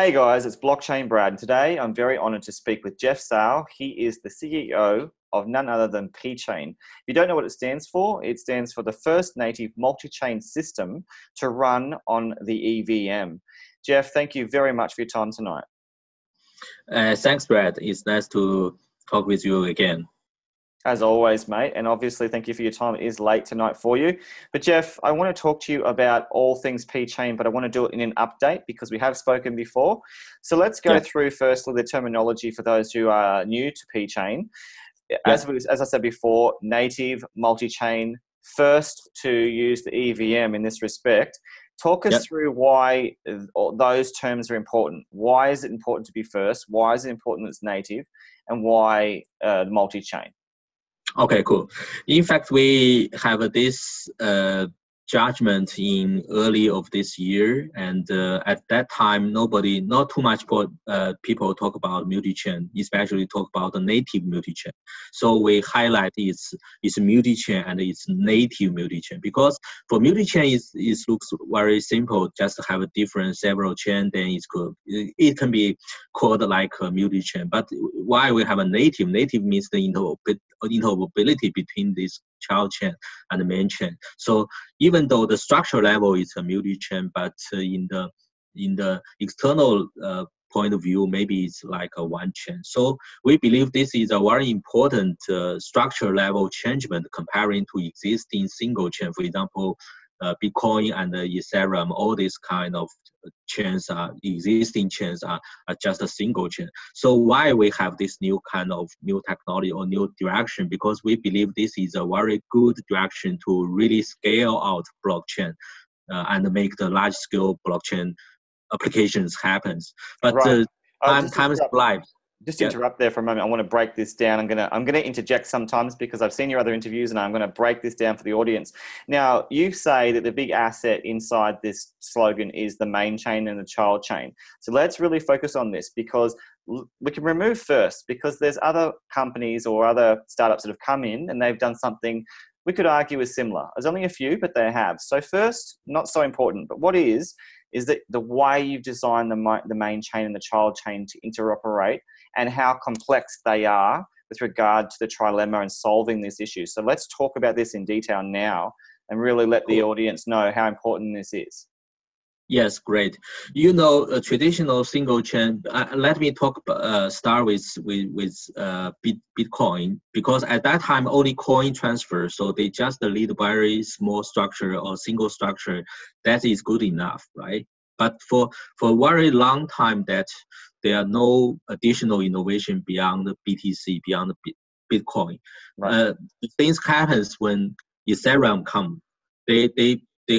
Hey guys, it's BlockchainBrad, and today I'm very honored to speak with Jeff Cao. He is the CEO of none other than PChain. If you don't know what it stands for the first native multi-chain system to run on the EVM. Jeff, thank you very much for your time tonight. Thanks, Brad. It's nice to talk with you again. As always, mate, and obviously thank you for your time. It is late tonight for you. But Jeff, I want to talk to you about all things PChain, but I want to do it in an update because we have spoken before. So let's go through firstly the terminology for those who are new to PChain. As I said before, native, multi-chain, first to use the EVM in this respect. Talk us through why those terms are important. Why is it important to be first? Why is it important that it's native? And why multi-chain? Okay, cool. In fact, we have this judgment in early of this year, and at that time, not too much people talk about multi-chain, especially talk about the native multi-chain. So we highlight its multi-chain and its native multi-chain, because for multi-chain it looks very simple, just have a different several chain, then it can be called like a multi-chain. But why we have a native? Native means the interoperability between this child chain and the main chain. So even though the structure level is a multi-chain, but in the external point of view, maybe it's like a one chain. So we believe this is a very important structure level changement comparing to existing single chain. For example, Bitcoin and Ethereum, all these kind of chains existing chains are just a single chain. So why we have this new kind of new technology or new direction? Because we believe this is a very good direction to really scale out blockchain and make the large scale blockchain applications happen. But time's life. Just interrupt there for a moment. I want to break this down. I'm gonna interject sometimes because I've seen your other interviews, and I'm going to break this down for the audience. Now, you say that the big asset inside this slogan is the main chain and the child chain. So let's really focus on this, because we can remove first, because there's other companies or other startups that have come in and they've done something we could argue is similar. There's only a few, but they have. So first, not so important, but what is that the way you've designed the main chain and the child chain to interoperate, and how complex they are with regard to the trilemma and solving this issue. So let's talk about this in detail now and really let the audience know how important this is. Yes, great. You know, a traditional single chain. Let me start with Bitcoin, because at that time only coin transfer, so they just lead very small structure or single structure. That is good enough, right? But for a very long time, that there are no additional innovation beyond the BTC, beyond the Bitcoin. Right. Things happens when Ethereum come. They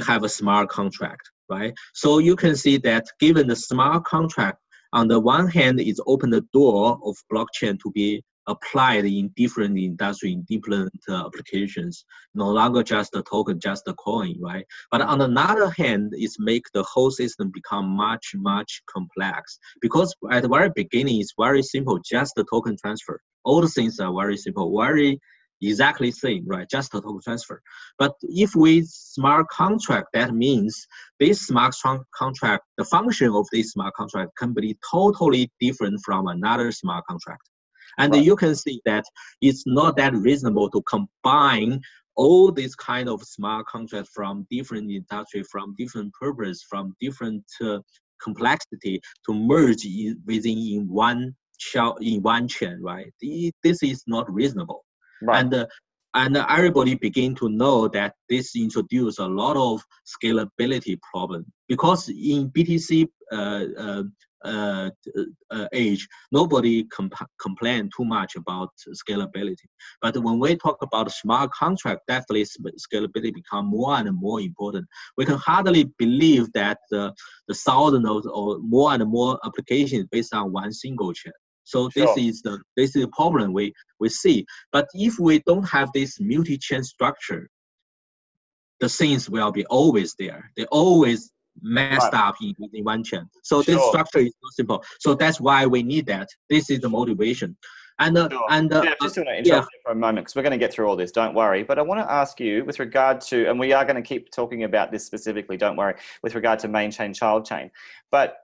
have a smart contract. Right, so you can see that given the smart contract, on the one hand, it's opened the door of blockchain to be applied in different industry, in different applications. No longer just a token, just a coin, right? But on another hand, it's make the whole system become much complex, because at the very beginning, it's very simple, just the token transfer. All the things are very simple, very exactly same, right? Just a token transfer. But if we smart contract, that means this smart contract, the function of this smart contract can be totally different from another smart contract. And you can see that it's not that reasonable to combine all this kind of smart contract from different industry, from different purpose, from different complexity to merge within one chain, right? This is not reasonable. Right. And everybody begin to know that this introduces a lot of scalability problem, because in BTC age, nobody complain too much about scalability. But when we talk about smart contract, definitely scalability become more and more important. We can hardly believe that the thousands or more and more applications based on one single chain. So this is the problem we see. But if we don't have this multi-chain structure, the things will be always there. They always messed up in one chain. So this structure is not simple. So that's why we need that. This is the motivation. And just want to interrupt you for a moment, because we're going to get through all this. Don't worry. But I want to ask you with regard to, and we are going to keep talking about this specifically. Don't worry, with regard to main chain, child chain. But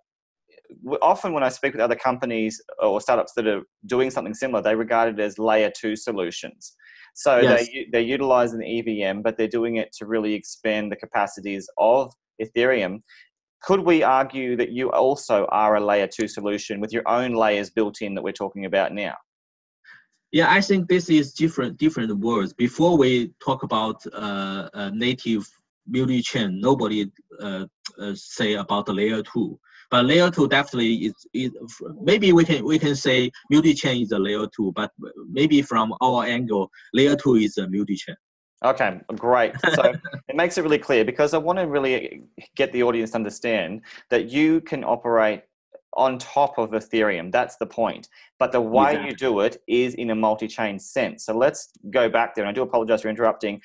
often when I speak with other companies or startups that are doing something similar, they regard it as layer 2 solutions. So Yes. they're utilizing the EVM, but they're doing it to really expand the capacities of Ethereum. Could we argue that you also are a layer 2 solution with your own layers built in that we're talking about now? Yeah, I think this is different words. Before we talk about native multi-chain, nobody say about the layer 2. But layer 2 definitely is maybe we can say multi-chain is a layer 2, but maybe from our angle, layer 2 is a multi-chain. Okay, great. So it makes it really clear, because I want to really get the audience to understand that you can operate on top of Ethereum. That's the point. But the way Exactly. you do it is in a multi-chain sense. So let's go back there, and I do apologize for interrupting.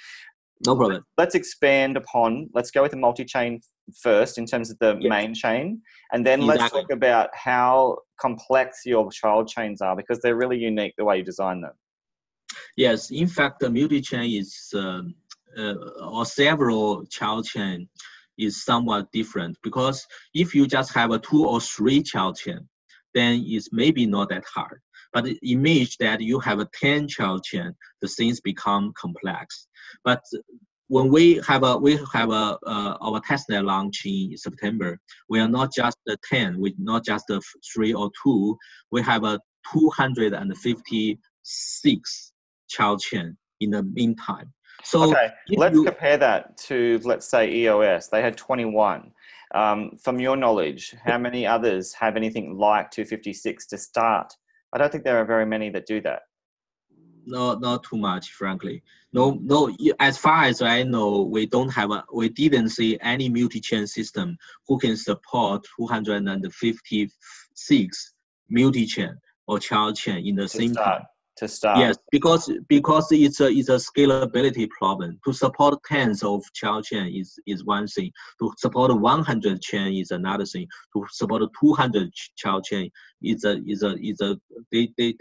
No problem. Let's expand upon, let's go with the multi-chain first in terms of the main chain, and then let's talk about how complex your child chains are, because they're really unique the way you design them. Yes, in fact, the multi-chain is, or several child chain is somewhat different, because if you just have a 2 or 3 child chain, then it's maybe not that hard. But the image that you have a 10 child chain, the things become complex. But when we have our testnet launch in September, we are not just the 10, we not just the 3 or 2, we have a 256 child chain in the meantime. So okay, let's compare that to, let's say, EOS. They had 21. From your knowledge, how many others have anything like 256 to start? I don't think there are very many that do that. No, not too much, frankly. No. As far as I know, we didn't see any multi-chain system who can support 256 multi-chain or child chain in the same time. To start. Yes, because it's a scalability problem. To support tens of child chain is one thing. To support 100 chain is another thing. To support 200 child chain they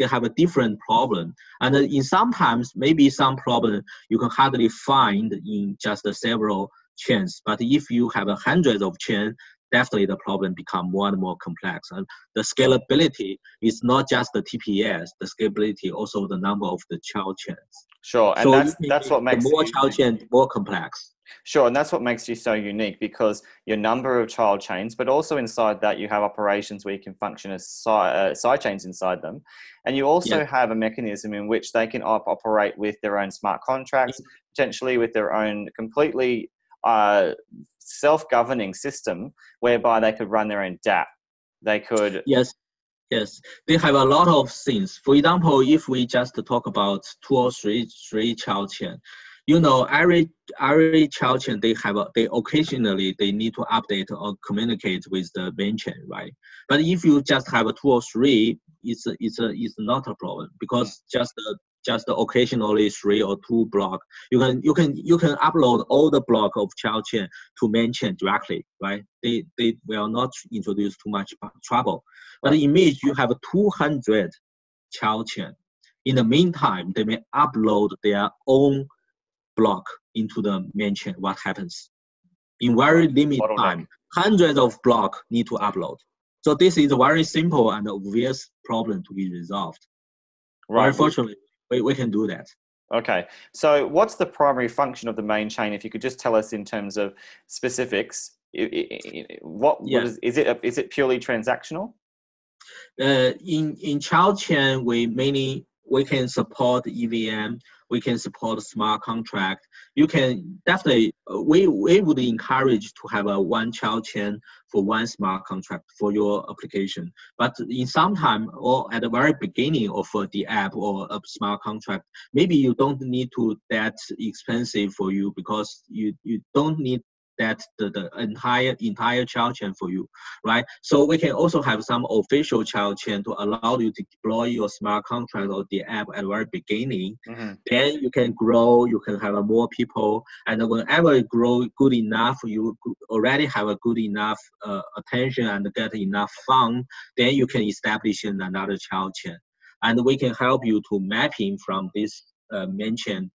have a different problem. And in sometimes maybe some problem you can hardly find in just several chains. But if you have hundreds of chains, definitely the problem become more and more complex. And the scalability is not just the TPS, the scalability also the number of the child chains. Sure, and so that's what makes the more child chain more complex. Sure, and that's what makes you so unique, because your number of child chains, but also inside that you have operations where you can function as side chains inside them. And you also have a mechanism in which they can operate with their own smart contracts, potentially with their own completely self-governing system, whereby they could run their own dApp. They could... Yes, they have a lot of things. For example, if we just talk about 2 or 3 child chain, you know, every child chain they occasionally they need to update or communicate with the main chain, right? But if you just have a 2 or 3, it's not a problem, because just occasionally 3 or 2 block, you can upload all the block of child chain to main chain directly, right? They will not introduce too much trouble. But imagine you have 200 child chain. In the meantime, they may upload their own block into the main chain. What happens? In very limited time, hundreds of blocks need to upload. So this is a very simple and obvious problem to be resolved. Right. Unfortunately, we can do that. Okay. So what's the primary function of the main chain? If you could just tell us in terms of specifics, is it purely transactional? In child chain, we can support EVM, we can support smart contract. You can definitely, we would encourage to have a one child chain for one smart contract for your application. But in some time or at the very beginning of the app or a smart contract, maybe you don't need to that expensive for you, because you don't need that the entire child chain for you, right? So we can also have some official child chain to allow you to deploy your smart contract or the app at the very beginning. Then you can grow, you can have more people, and whenever you grow good enough, you already have a good enough attention and get enough fund, then you can establish another child chain. And we can help you to mapping from this main chain,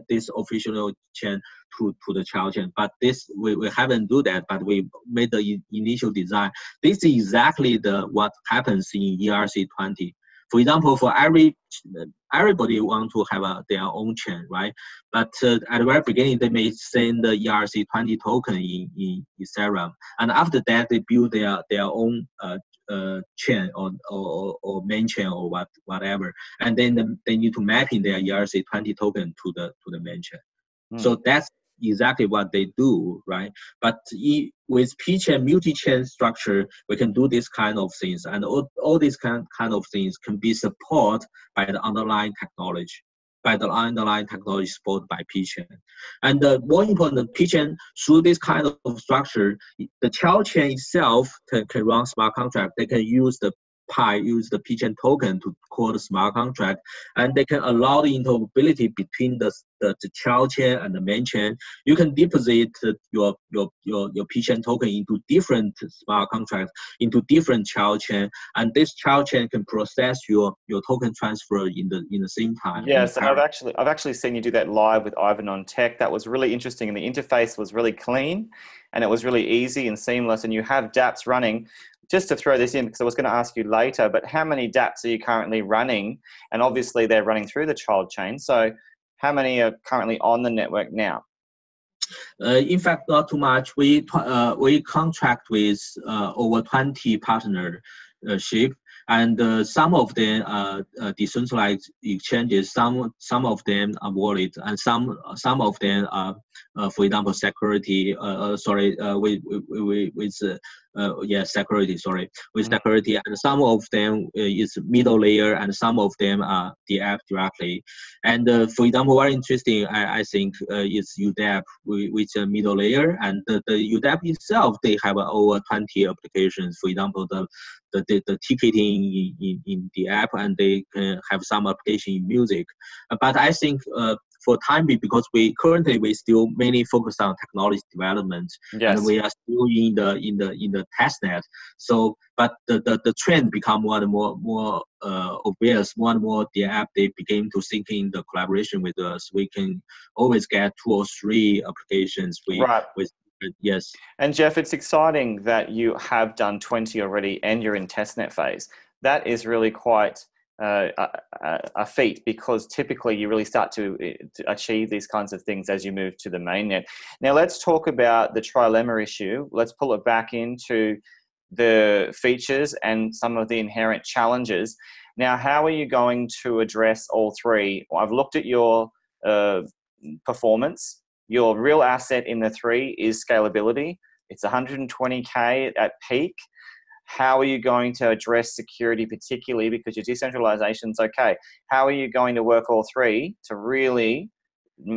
this official chain to the child chain. But this we haven't do that, but we made the initial design. This is exactly what happens in ERC20. For example, for everybody want to have their own chain, right? But at the very beginning, they may send the ERC20 token in Ethereum, and after that, they build their own chain or main chain or whatever, and then they need to map in their ERC20 token to the main chain. So that's exactly what they do, right? But with PChain multi-chain structure, we can do this kind of things, and all these kind of things can be supported by the underlying technology. Supported by PChain. And more important, PChain, through this kind of structure, the child chain itself can run smart contract. They can use the PChain token to call the smart contract, and they can allow the interoperability between the child chain and the main chain. You can deposit your PChain token into different smart contracts, into different child chain, and this child chain can process your token transfer in the same time. Yes, and I've actually seen you do that live with Ivan on Tech. That was really interesting, and the interface was really clean, and it was really easy and seamless. And you have dApps running. Just to throw this in, because I was going to ask you later, but how many dApps are you currently running? And obviously they're running through the child chain. So how many are currently on the network now? In fact, not too much. We contract with over 20 partnership, and some of them are decentralized exchanges. Some of them are wallet, and some of them are, for example, security. Security. With security, and some of them is middle layer, and some of them are the app directly. And for example, very interesting, I think, is UDAP with a middle layer, and the UDAP itself, they have over 20 applications. For example, the ticketing in the app, and they have some application in music. But I think for time being, because we still mainly focus on technology development, yes, and we are still in the test net. So, but the trend become more and more obvious. More and more, the app, they begin to think in the collaboration with us. We can always get 2 or 3 applications. Yes. And Jeff, it's exciting that you have done 20 already, and you're in testnet phase. That is really quite a feat, because typically you really start to achieve these kinds of things as you move to the mainnet. Now let's talk about the trilemma issue. Let's pull it back into the features and some of the inherent challenges. Now, how are you going to address all three? Well, I've looked at your performance. Your real asset in the 3 is scalability. It's 120K at peak. How are you going to address security, particularly because your decentralization's okay? How are you going to work all 3 to really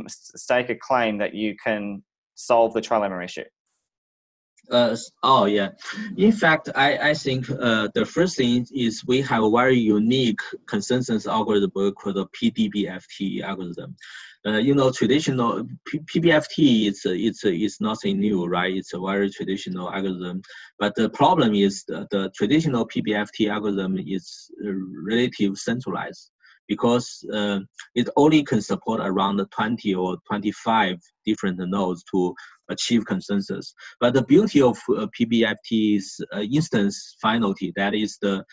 stake a claim that you can solve the trilemma issue? In fact, I think the first thing is we have a very unique consensus algorithm called the PDBFT algorithm. Traditional PBFT is nothing new, right? It's a very traditional algorithm. But the problem is the traditional PBFT algorithm is relatively centralized, because it only can support around 20 or 25 different nodes to achieve consensus. But the beauty of PBFT is instance finality. That is, the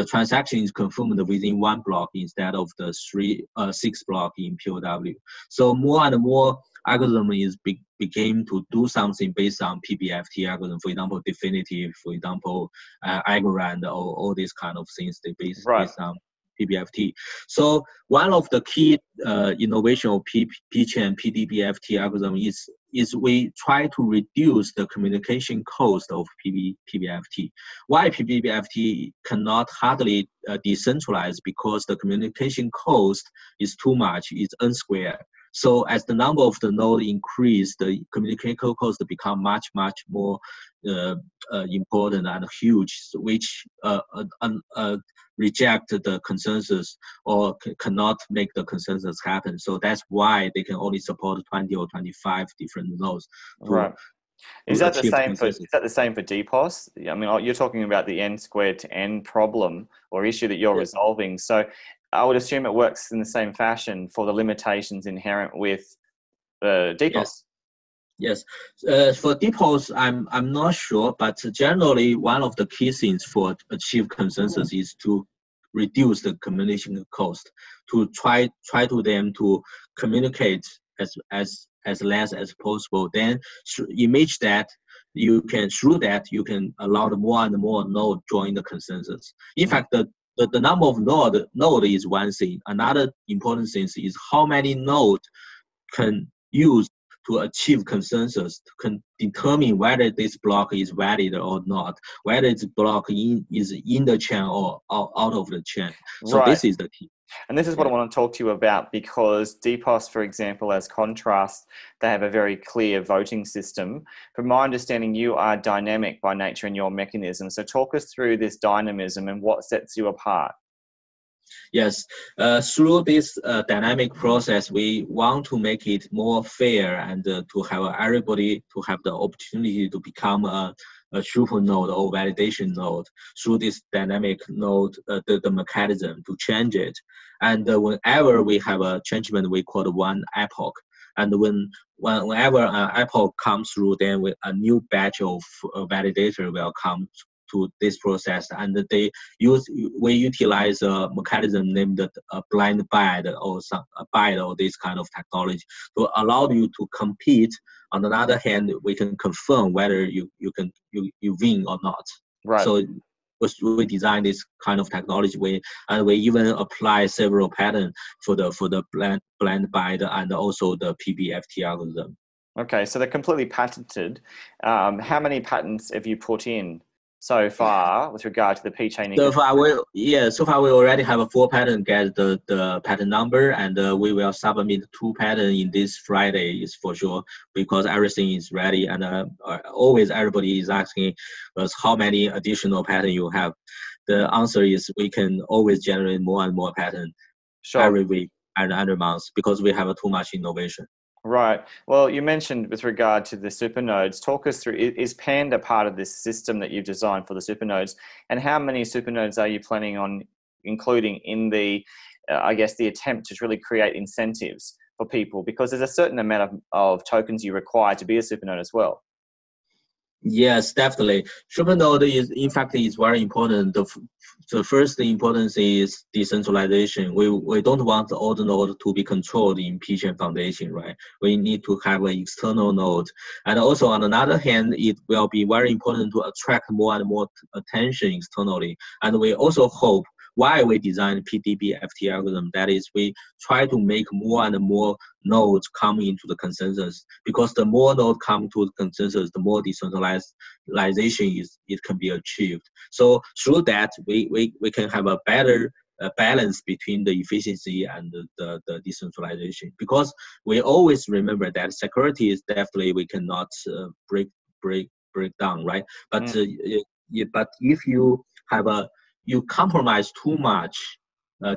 transaction is confirmed within 1 block instead of the 6 block in POW. So more and more algorithm became to do something based on PBFT algorithm. For example, definitive. For example, Algorand, or all these kind of things they based on PBFT. So one of the key innovation of PChain PDBFT algorithm is we try to reduce the communication cost of PBFT. Why PBFT cannot hardly decentralize? Because the communication cost is too much. It's N squared. So as the number of the node increase, the communication cost become much more important and huge, which reject the consensus or cannot make the consensus happen. So that's why they can only support 20 or 25 different nodes. Right. Is that the same for DPoS? I mean, you're talking about the N squared to N problem or issue that you're resolving. So I would assume it works in the same fashion for the limitations inherent with DPoS. Yes. For DPoS, I'm not sure, but generally one of the key things for achieve consensus is to reduce the communication cost, to try to them to communicate as less as possible. Then image that you can allow more and more node join the consensus. In fact, the number of node is one thing. Another important thing is how many node can use to achieve consensus, can determine whether this block is valid or not, whether this block is in the chain or out of the chain. So this is the key. And this is what I want to talk to you about, because DPoS, for example, as contrast, they have a very clear voting system. From my understanding, you are dynamic by nature in your mechanism. So talk us through this dynamism and what sets you apart. Yes, through this dynamic process, we want to make it more fair and to have everybody to have the opportunity to become a super node or validation node through this dynamic node, the mechanism to change it. And whenever we have a changement, we call it one epoch. And whenever an epoch comes through, then a new batch of validator will come to this process, and we utilize a mechanism named blind bid or this kind of technology to allow you to compete. On the other hand, we can confirm whether you win or not. Right. So we design this kind of technology, and we even apply several patterns for the blind bid and also the PBFT algorithm. Okay, so they're completely patented. How many patents have you put in so far with regard to the PChain? So far we already have a 4 patent get the patent number, and we will submit 2 patent in this Friday is for sure, because everything is ready. And always everybody is asking us how many additional patent you have. The answer is we can always generate more and more patent every week and every month, because we have too much innovation. Right. Well, you mentioned with regard to the supernodes, talk us through, is Panda part of this system that you've designed for the supernodes? And how many supernodes are you planning on including in the, I guess, the attempt to really create incentives for people? Because there's a certain amount of tokens you require to be a supernode as well. Yes, definitely. Supernode in fact, very important. The first importance is decentralization. We don't want all the node to be controlled in PChain Foundation, right? We need to have an external node. And also on the other hand, it will be very important to attract more and more attention externally. And we also hope, why we designed PBFT algorithm, that is, we try to make more and more nodes come into the consensus, because the more nodes come to the consensus, the more decentralization it can be achieved. So through that, we can have a better balance between the efficiency and the decentralization, because we always remember that security is definitely we cannot break down, right? But but if you have you compromise too much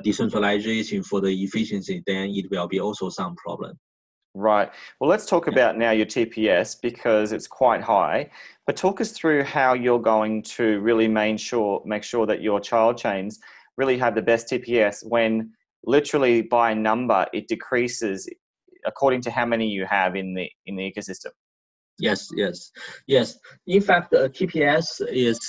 decentralization for the efficiency, then it will be also some problem. Right. Well, let's talk about now your TPS, because it's quite high. But talk us through how you're going to really make sure that your child chains really have the best TPS, when literally by number it decreases according to how many you have in the ecosystem. Yes. In fact, TPS is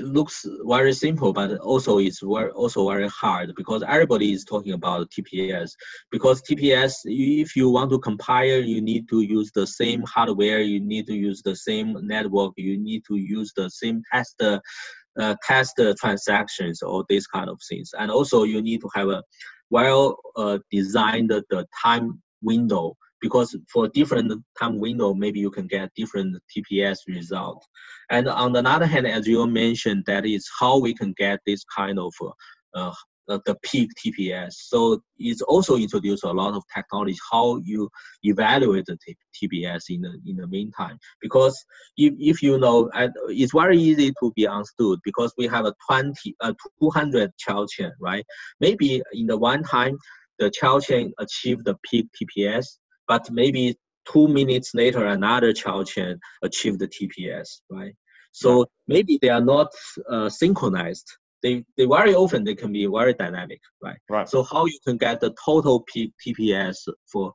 looks very simple, but also it's very hard, because everybody is talking about TPS. Because TPS, if you want to compile, you need to use the same hardware, you need to use the same network, you need to use the same test transactions, or these kind of things, and also you need to have a designed the time window, because for different time window, maybe you can get different TPS result. And on the other hand, as you mentioned, that is how we can get this kind of the peak TPS. So it's also introduced a lot of technology, how you evaluate the TPS in the meantime. Because if you know, it's very easy to be understood, because we have a 200 child chain, right? Maybe in the one time, the child chain achieved the peak TPS, but maybe 2 minutes later, another child chain achieved the TPS, right? So maybe they are not synchronized. they very often they can be very dynamic, right? Right. So how you can get the total TPS for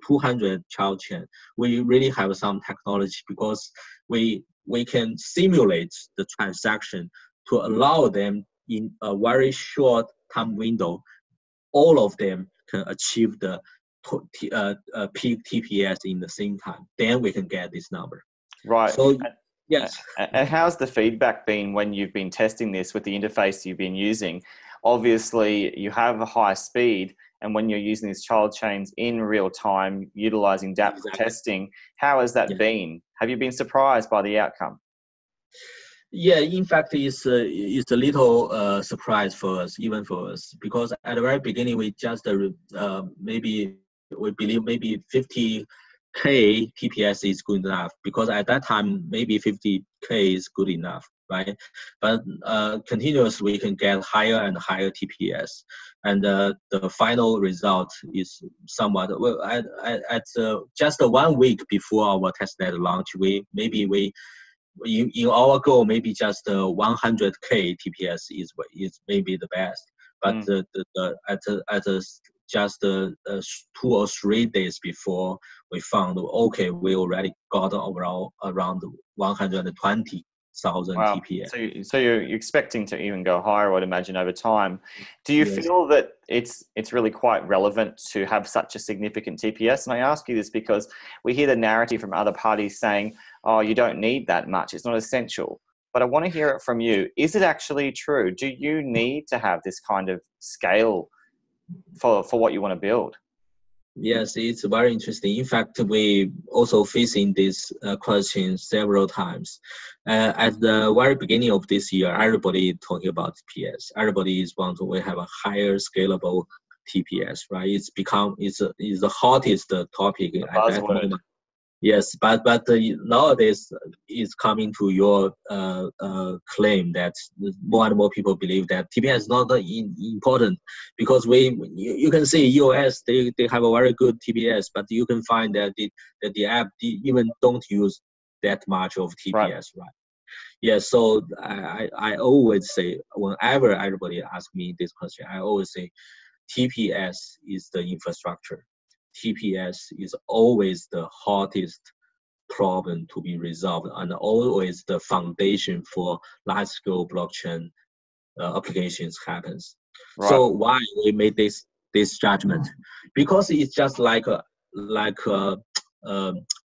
200 child chain? We really have some technology because we can simulate the transaction to allow them in a very short time window. All of them can achieve the peak TPS in the same time. Then we can get this number. Right. So yes. And how's the feedback been when you've been testing this with the interface you've been using? Obviously, you have a high speed, and when you're using these child chains in real time, utilizing dApp testing, how has that been? Have you been surprised by the outcome? Yeah, in fact, it's a little surprise for us, even for us, because at the very beginning we just maybe we believe maybe 50K TPS is good enough, because at that time maybe 50K is good enough, right? But continuously we can get higher and higher TPS, and the final result is somewhat well at just 1 week before our testnet launch. In our goal, maybe just 100K TPS is maybe the best, but just 2 or 3 days before, we found okay, we already got around 120,000 Wow. TPS. So you're expecting to even go higher, I would imagine, over time. Do you Yes. feel that it's really quite relevant to have such a significant TPS? And I ask you this because we hear the narrative from other parties saying, oh, you don't need that much, it's not essential. But I want to hear it from you. Is it actually true? Do you need to have this kind of scale for what you want to build? Yes, it's very interesting. In fact, we also facing this question several times. At the very beginning of this year, everybody talking about TPS. Everybody is want to have a higher scalable TPS, right? It's the hottest topic at that moment. Yes, but nowadays it's coming to your claim that more and more people believe that TPS is not important, because you can see EOS they have a very good TPS, but you can find that the app even don't use that much of TPS, right? Yeah, so I always say, whenever everybody asks me this question, I always say TPS is the infrastructure. TPS is always the hottest problem to be resolved and always the foundation for large-scale blockchain applications happens. Right. So why we made this judgment? Because it's just like a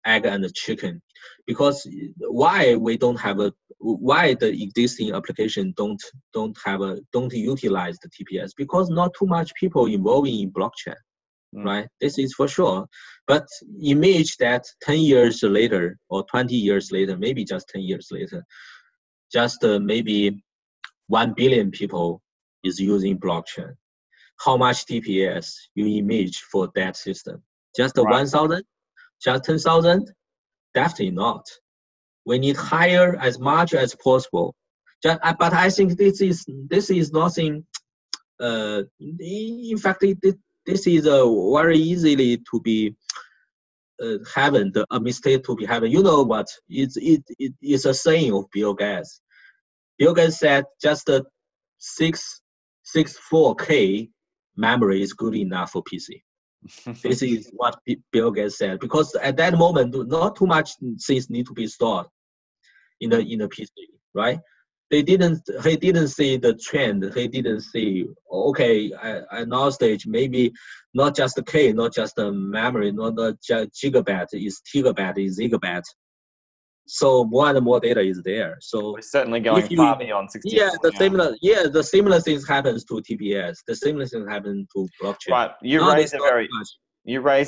egg and a chicken. Because why the existing application don't utilize the TPS? Because not too much people involving in blockchain. Right, this is for sure. But imagine that 10 years later or 20 years later, maybe just 10 years later, just maybe 1 billion people is using blockchain. How much TPS you image for that system? Just 1,000? Just 10,000? Definitely not. We need higher as much as possible. But I think this is nothing. In fact, this is very easily to be a mistake to be happen. You know what? It's a saying of Bill Gates. Bill Gates said just 64K memory is good enough for PC. This is what Bill Gates said, because at that moment, not too much things need to be stored in the PC, right? He didn't see the trend. He didn't see, okay, at now stage, maybe not just the K, not just the memory, not the gigabyte, is gigabyte, is gigabyte. So more and more data is there. So we're certainly going far beyond 64. The similar things happens to TPS. The similar things happen to blockchain. Right. You raise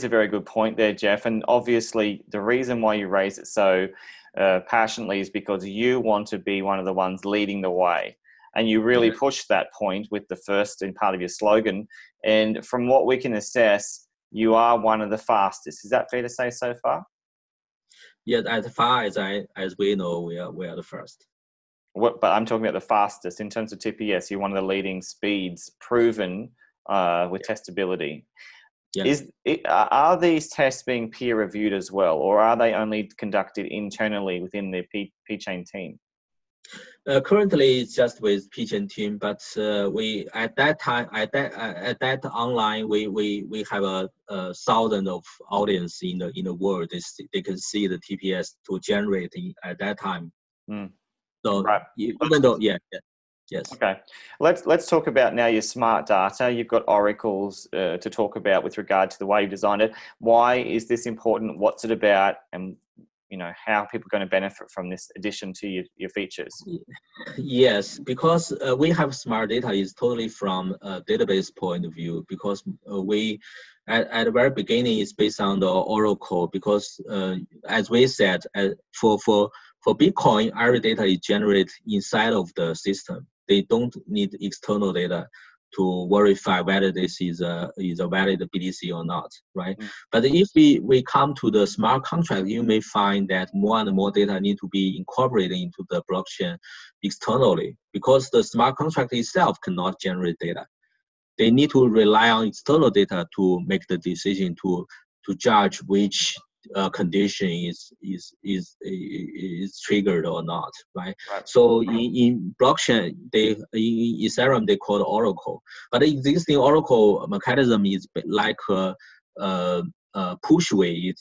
a very good point there, Jeff. And obviously the reason why you raise it so passionately is because you want to be one of the ones leading the way, and you really push that point with the first in part of your slogan. And from what we can assess, you are one of the fastest. Is that fair to say so far? Yeah, as far as we know, we are the first. But I'm talking about the fastest in terms of TPS. You're one of the leading speeds proven with testability. Yes. Are these tests being peer reviewed as well, or are they only conducted internally within the PChain team? Currently, it's just with PChain team, but we at that time at that online we have a thousand of audience in the world. They can see the TPS to generate at that time. So right. Even though yes. Okay, let's talk about now your smart data. You've got oracles to talk about with regard to the way you designed it. Why is this important? What's it about? And how are people going to benefit from this addition to your features? Yes, because we have smart data is totally from a database point of view, because we at the very beginning is based on the oracle, because as we said, for Bitcoin, every data is generated inside of the system. They don't need external data to verify whether this is a valid BTC or not, right? But if we come to the smart contract, you may find that more and more data need to be incorporated into the blockchain externally, because the smart contract itself cannot generate data. They need to rely on external data to make the decision to judge which condition is triggered or not, right? So in blockchain, in Ethereum they call it oracle, but the existing oracle mechanism is like push way.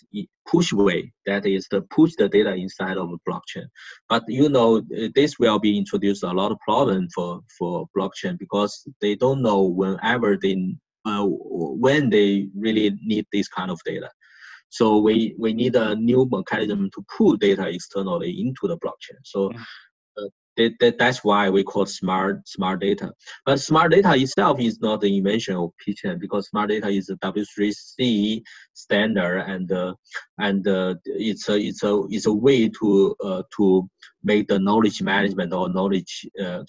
That is to push the data inside of a blockchain. But this will be introduced a lot of problem for blockchain, because they don't know when they really need this kind of data. So we need a new mechanism to pull data externally into the blockchain. So that's why we call smart data. But smart data itself is not the invention of PChain, because smart data is a W3C standard, and it's a way to make the knowledge management or knowledge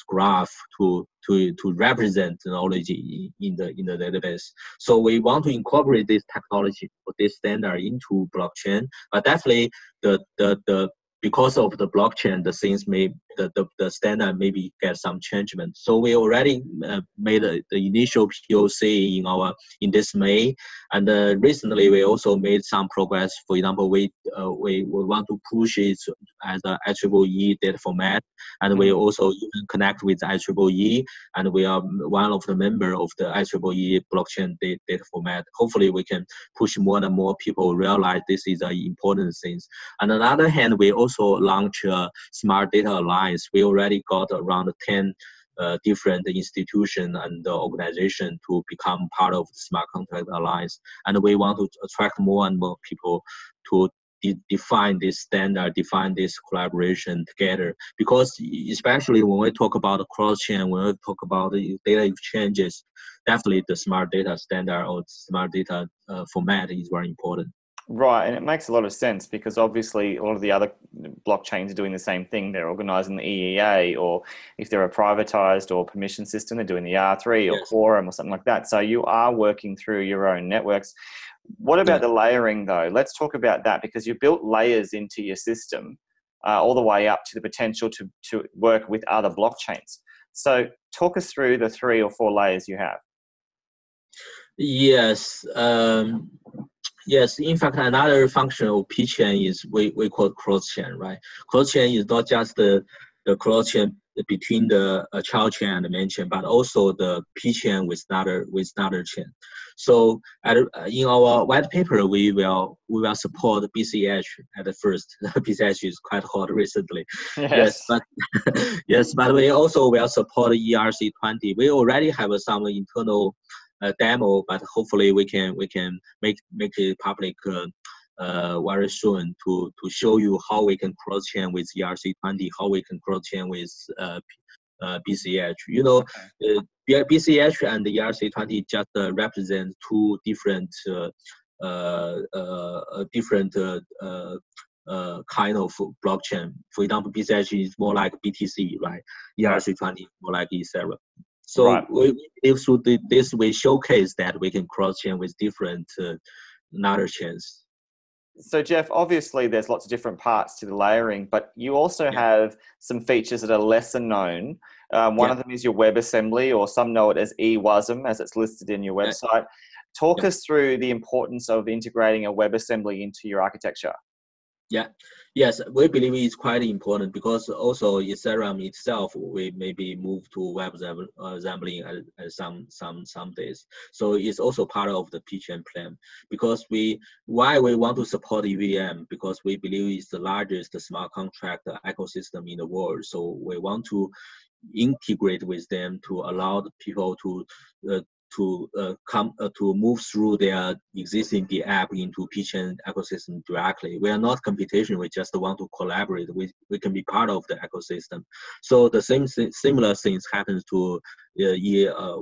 graph to represent the knowledge in the database. So we want to incorporate this technology or this standard into blockchain, but definitely because of the blockchain, the things the standard maybe get some changement. So we already made the initial POC in this May, and recently we also made some progress. For example, we want to push it as a IEEE data format, and we also even connect with IEEE, and we are one of the member of the IEEE blockchain data format. Hopefully, we can push more and more people realize this is an important thing. And on the other hand, we also launched a Smart Data Alliance. We already got around 10 different institutions and organizations to become part of the Smart Contract Alliance. And we want to attract more and more people to define this standard, define this collaboration together. Because especially when we talk about cross-chain, when we talk about the data exchanges, definitely the smart data standard or smart data format is very important. Right, and it makes a lot of sense, because obviously a lot of the other blockchains are doing the same thing. They're organizing the EEA, or if they're a privatized or permission system, they're doing the R3 or Quorum or something like that. So you are working through your own networks. What about the layering, though? Let's talk about that, because you built layers into your system all the way up to the potential to work with other blockchains. So talk us through the 3 or 4 layers you have. Yes. Yes, in fact, another function of PChain is we call cross-chain, right? Cross-chain is not just the cross-chain between the child chain and the main chain, but also the PChain with another chain. So in our white paper, we will support BCH at the first. BCH is quite hot recently. Yes, but but we also will support ERC20. We already have some internal demo, but hopefully we can make it public very soon to show you how we can cross chain with ERC20, how we can cross chain with BCH. BCH and the ERC20 just represent 2 different kind of blockchain. For example, BCH is more like BTC, right? ERC20 is more like Ethereum. So this way showcase that we can cross-chain with different other chains. So Jeff, obviously there's lots of different parts to the layering, but you also have some features that are lesser known. One of them is your WebAssembly, or some know it as eWASM, as it's listed in your website. Talk us through the importance of integrating a WebAssembly into your architecture. Yeah, yes, we believe it's quite important because also Ethereum itself we maybe move to web assembling at some days. So it's also part of the PChain plan because why we want to support EVM because we believe it's the largest smart contract ecosystem in the world. So we want to integrate with them to allow the people to to move through their existing app into PChain ecosystem directly. We are not competition. We just want to collaborate. We can be part of the ecosystem. So the similar things happens to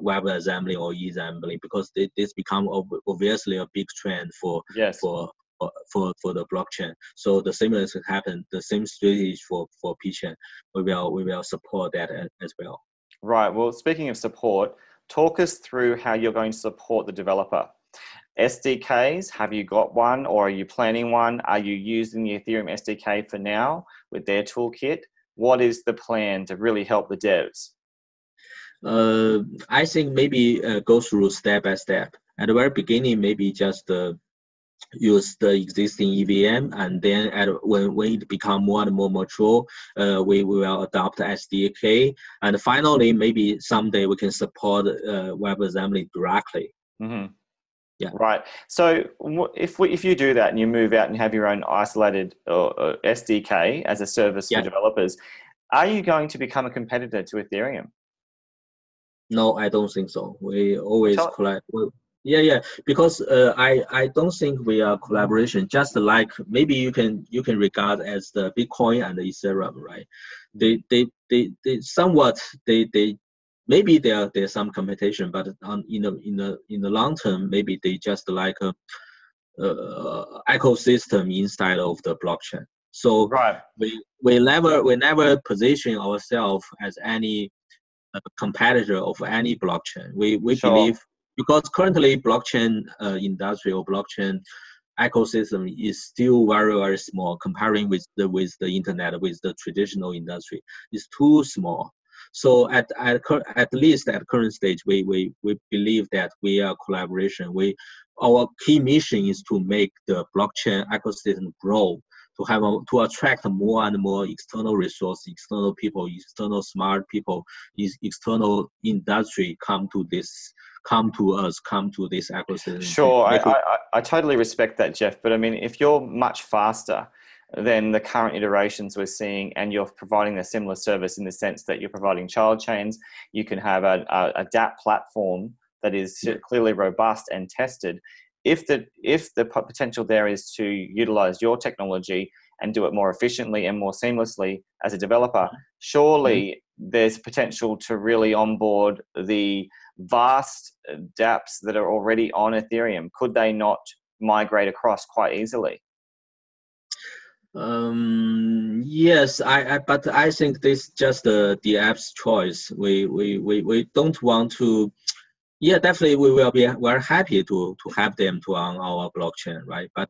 web assembly or e-assembly because this become obviously a big trend for Yes. For the blockchain. So the similar thing happen. The same strategy for PChain. We will support that as well. Right. Well, speaking of support, talk us through how you're going to support the developer. SDKs, have you got one or are you planning one? Are you using the Ethereum SDK for now with their toolkit? What is the plan to really help the devs? I think maybe go through step by step. At the very beginning, maybe just use the existing EVM, and then when it become more and more mature, we will adopt SDK, and finally maybe someday we can support WebAssembly directly. Mm-hmm. Yeah. Right. So if you do that and you move out and you have your own isolated SDK as a service for developers, are you going to become a competitor to Ethereum? No, I don't think so. We always collect. Yeah, because I don't think we are collaboration. Just like maybe you can regard as the Bitcoin and the Ethereum, right? They somewhat they maybe there's some competition, but in the long term, maybe they just like a ecosystem inside of the blockchain. So right. we never position ourselves as any competitor of any blockchain. We believe because currently blockchain industry or blockchain ecosystem is still very small comparing with the internet, with the traditional industry. It's too small. So at least at current stage, we believe that we are collaboration. Our key mission is to make the blockchain ecosystem grow, to attract more and more external resources, external people, external smart people, external industry come to us, come to this ecosystem. Sure, I totally respect that, Jeff. But I mean, if you're much faster than the current iterations we're seeing, and you're providing a similar service in the sense that you're providing child chains, you can have a dApp platform that is clearly robust and tested. If the potential there is to utilize your technology and do it more efficiently and more seamlessly as a developer, surely there's potential to really onboard the vast dApps that are already on Ethereum. Could they not migrate across quite easily? Yes, but I think this is just the app's choice. We don't want to. Yeah, definitely we will be. We're happy to have them on our blockchain, right? But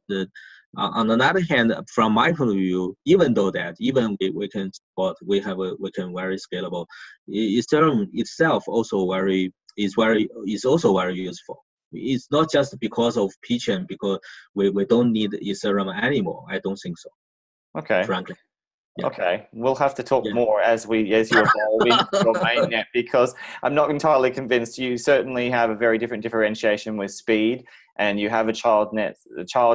on the other hand, from my point of view, even we can support, we can very scalable. Ethereum itself is also very useful. It's not just because of PChain, because we don't need Ethereum anymore. I don't think so. Okay. Frankly. Yeah. Okay, we'll have to talk more as you evolve into your MainNet, because I'm not entirely convinced. You certainly have a very different differentiation with speed, and you have a child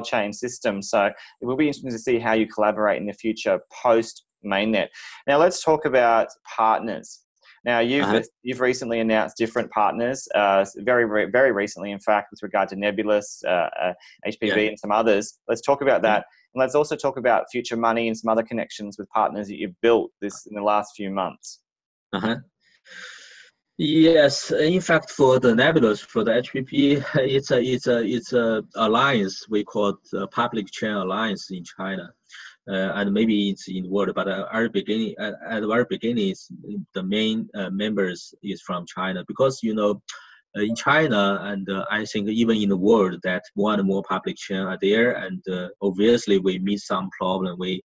chain system. So it will be interesting to see how you collaborate in the future post MainNet. Now let's talk about partners. Now you've recently announced different partners, very very recently, in fact, with regard to Nebulous, HPV, and some others. Let's talk about that. And let's also talk about future money and some other connections with partners that you've built in the last few months. Yes, in fact, for the Nebulous, for the HPP, it's a alliance we call the Public Chain Alliance in China, and maybe it's in the world. But at the very beginning, the main members is from China, because in China, and I think even in the world, that more and more public chain are there, and obviously we meet some problem. We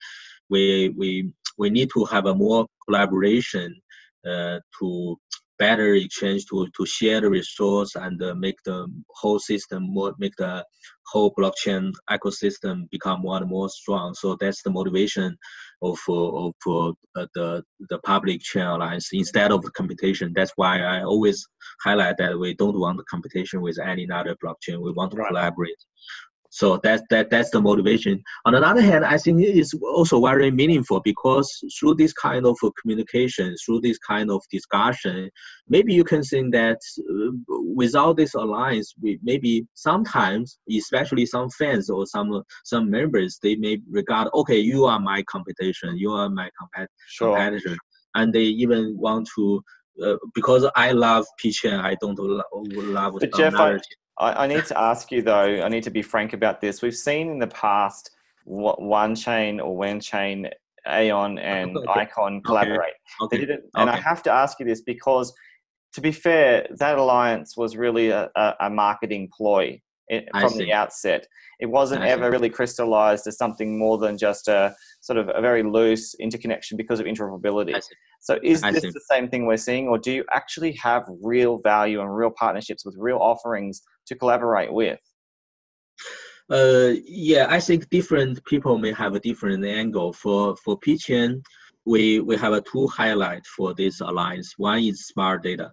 need to have a more collaboration to better exchange to share the resource and make the whole system more, make the whole blockchain ecosystem become more and more strong. So that's the motivation of the public chain alliance instead of competition. That's why I always highlight that we don't want the competition with any other blockchain. We want to collaborate. So that's the motivation. On the other hand, I think it is also very meaningful because through this kind of communication, through this kind of discussion, maybe you can think that without this alliance, we maybe sometimes, especially some fans or some members, they may regard, okay, you are my competition, you are my competitor, and they even want to because I love PChain, I don't love but some Jeff, other. I need to ask you though, I need to be frank about this. We've seen in the past OneChain or WenChain, Aeon and Icon collaborate. They did it, and I have to ask you this because, to be fair, that alliance was really a marketing ploy from the outset. It wasn't ever really crystallized as something more than just a sort of a very loose interconnection because of interoperability. So is this the same thing we're seeing, or do you actually have real value and real partnerships with real offerings to collaborate with? Yeah, I think different people may have a different angle. For PChain, we have a two highlight for this alliance. One is smart data.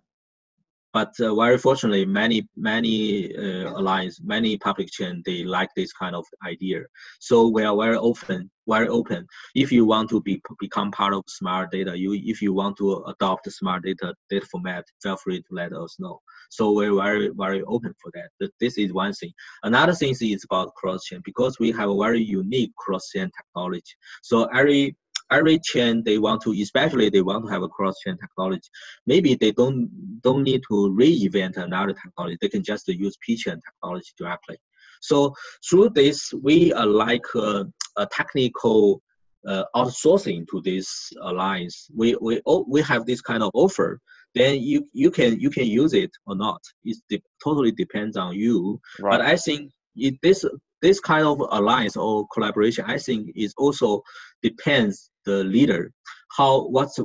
But very fortunately, many alliance, many public chain, they like this kind of idea. So we are very open. If you want to become part of smart data, if you want to adopt the smart data format, feel free to let us know. So we're very open for that. This is one thing. Another thing is about cross-chain, because we have a very unique cross-chain technology. So every chain they want to have a cross-chain technology. Maybe they don't need to reinvent another technology. They can just use PChain technology directly. So through this, we are like a technical outsourcing to this alliance. We have this kind of offer. Then you can use it or not. It totally depends on you. But I think this kind of alliance or collaboration, I think, is also depends the leader. What's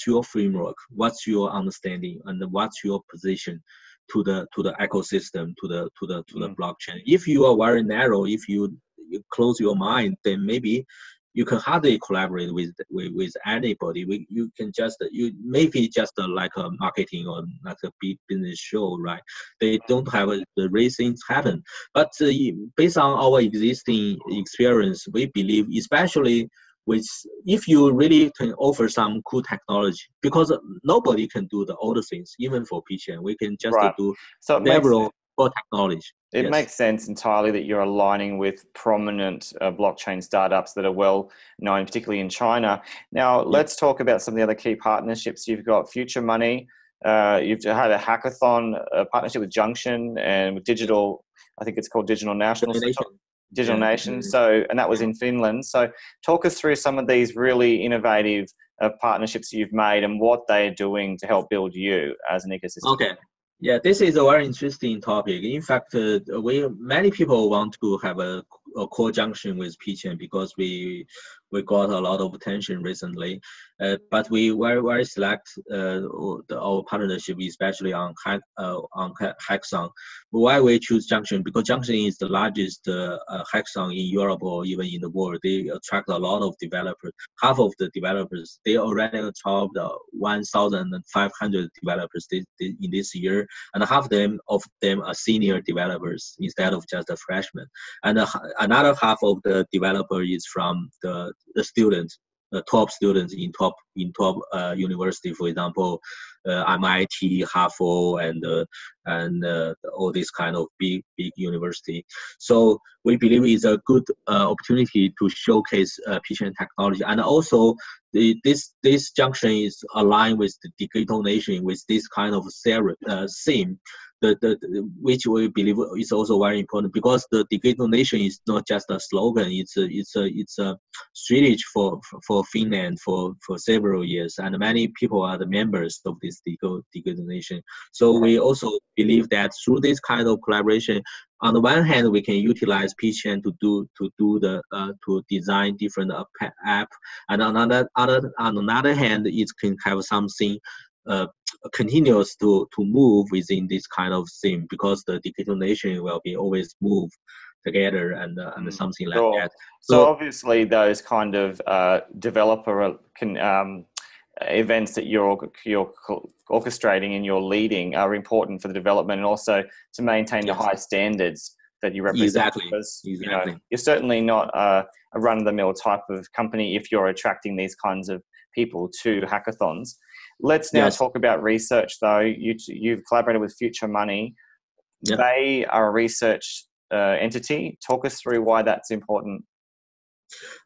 your framework? What's your understanding, and what's your position to the ecosystem, to the blockchain? If you are very narrow, if you close your mind, then maybe you can hardly collaborate with anybody. You maybe just like a marketing or like a big business show, right? They don't have the real things happen. But based on our existing experience, we believe, especially if you really can offer some cool technology, because nobody can do all the things, even for PChain, we can just do several core technology. It makes sense entirely that you're aligning with prominent blockchain startups that are well known, particularly in China. Now, let's talk about some of the other key partnerships. You've got Future Money. You've had a hackathon, a partnership with Junction and with Digital, I think it's called Digital National. Digital Nation. So, and that was in Finland. So talk us through some of these really innovative partnerships you've made and what they're doing to help build you as an ecosystem. Okay. Yeah, this is a very interesting topic. In fact, many people want to have a core junction with PChain because we got a lot of attention recently. But we very select our partnership, especially on hackathon. Why we choose Junction? Because Junction is the largest hackathon in Europe or even in the world. They attract a lot of developers. Half of the developers, they already attract 1,500 developers in this year, and half of them are senior developers instead of just a freshman. And another half of the developer is from the students, the top students in top university, for example, MIT, Harvard, and all this kind of big university. So we believe it's a good opportunity to showcase PChain technology, and also this junction is aligned with the digital nation, with this kind of theme. Which we believe is also very important, because the digital nation is not just a slogan; it's a strategy for Finland for several years, and many people are the members of this digital nation. So we also believe that through this kind of collaboration, on the one hand, we can utilize PChain to design different app, and on another hand, it can have something continuous to move within this kind of thing, because the digital nation will be always move together and something like Sure. that. So obviously those kind of developer events that you're orchestrating and you're leading are important for the development, and also to maintain the high standards that you represent. Exactly. Because you know, you're certainly not a run-of-the-mill type of company if you're attracting these kinds of people to hackathons. Let's now talk about research, though. You've collaborated with Future Money. Yep. They are a research entity. Talk us through why that's important.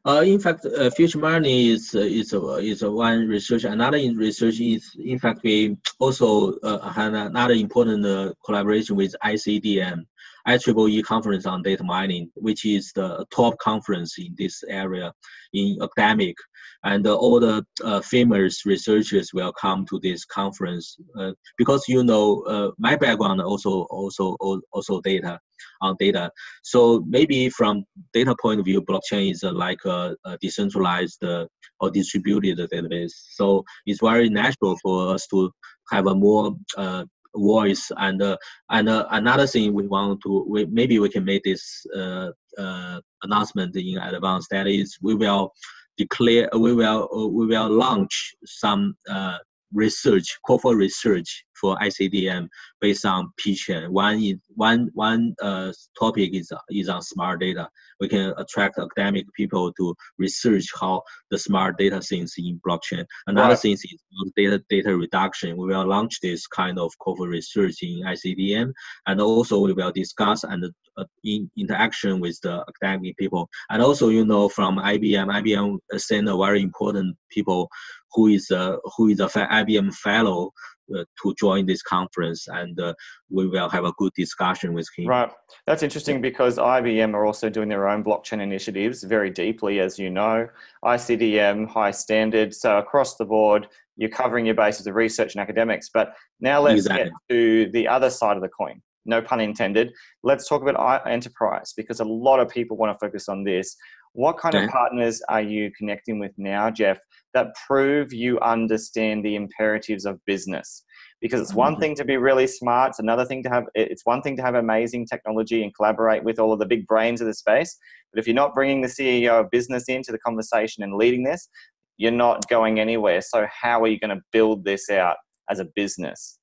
In fact, Future Money is one research. Another research is, in fact, we also had another important collaboration with ICDM, IEEE Conference on Data Mining, which is the top conference in this area in academic, and all the famous researchers will come to this conference because my background also data. So maybe from data point of view, blockchain is like a decentralized or distributed database. So it's very natural for us to have a more voice. And another thing we want to, maybe we can make this announcement in advance. That is, we will launch some corporate research for ICDM based on PChain. One topic is on smart data. We can attract academic people to research how the smart data things in blockchain. Another thing is data reduction. We will launch this kind of corporate research in ICDM, and also we will discuss and in interaction with the academic people. And also, from IBM sent a very important people who is a IBM fellow to join this conference, and we will have a good discussion with him. Right. That's interesting because IBM are also doing their own blockchain initiatives very deeply, as you know. ICDM, high standards. So across the board, you're covering your bases of research and academics. But now let's get to the other side of the coin. No pun intended. Let's talk about enterprise, because a lot of people want to focus on this. What kind of partners are you connecting with now, Jeff, that prove you understand the imperatives of business? Because it's one thing to be really smart. It's one thing to have amazing technology and collaborate with all of the big brains of the space. But if you're not bringing the CEO of business into the conversation and leading this, you're not going anywhere. So how are you going to build this out as a business?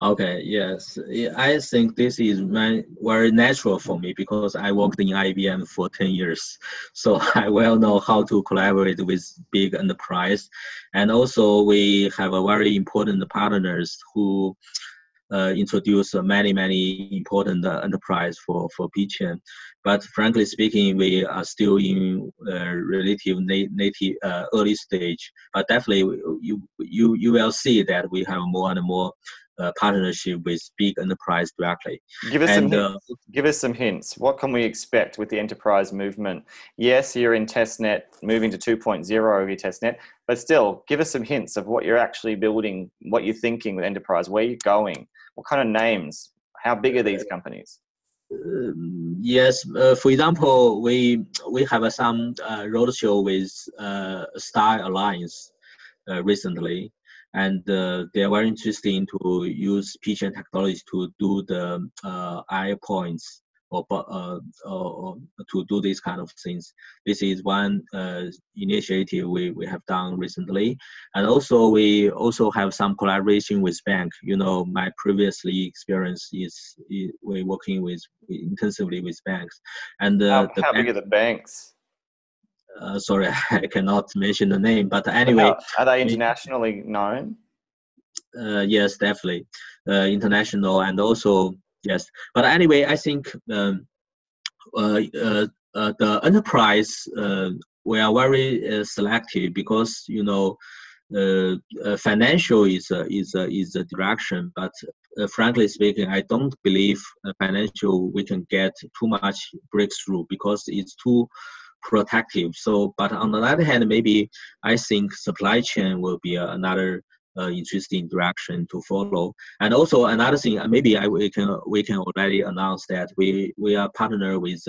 Okay, yes. I think this is very natural for me because I worked in IBM for 10 years. So I well know how to collaborate with big enterprise. And also we have a very important partners who introduce many important enterprise for PChain. But frankly speaking, we are still in relative native early stage. But definitely you will see that we have more and more partnership with big enterprise directly. Give us some hints. What can we expect with the enterprise movement? Yes, you're in testnet, moving to 2.0 of your testnet, but still, give us some hints of what you're actually building, what you're thinking with enterprise, where you're going, what kind of names, how big are these companies? Yes, for example, we have some roadshow with Star Alliance recently. And they are very interesting to use PChain technology to do the eye points or to do these kind of things. This is one initiative we have done recently. And also we also have some collaboration with bank. My previously experience is we're working intensively with banks. And how big are the banks? Sorry, I cannot mention the name, but anyway. Are they internationally known? Yes, definitely. International and also, yes. But anyway, I think the enterprise, we are very selective because, financial is a direction, but frankly speaking, I don't believe financial we can get too much breakthrough because it's too protective. So, but on the other hand, maybe I think supply chain will be another interesting direction to follow. And also another thing, maybe we can already announce that we are partner with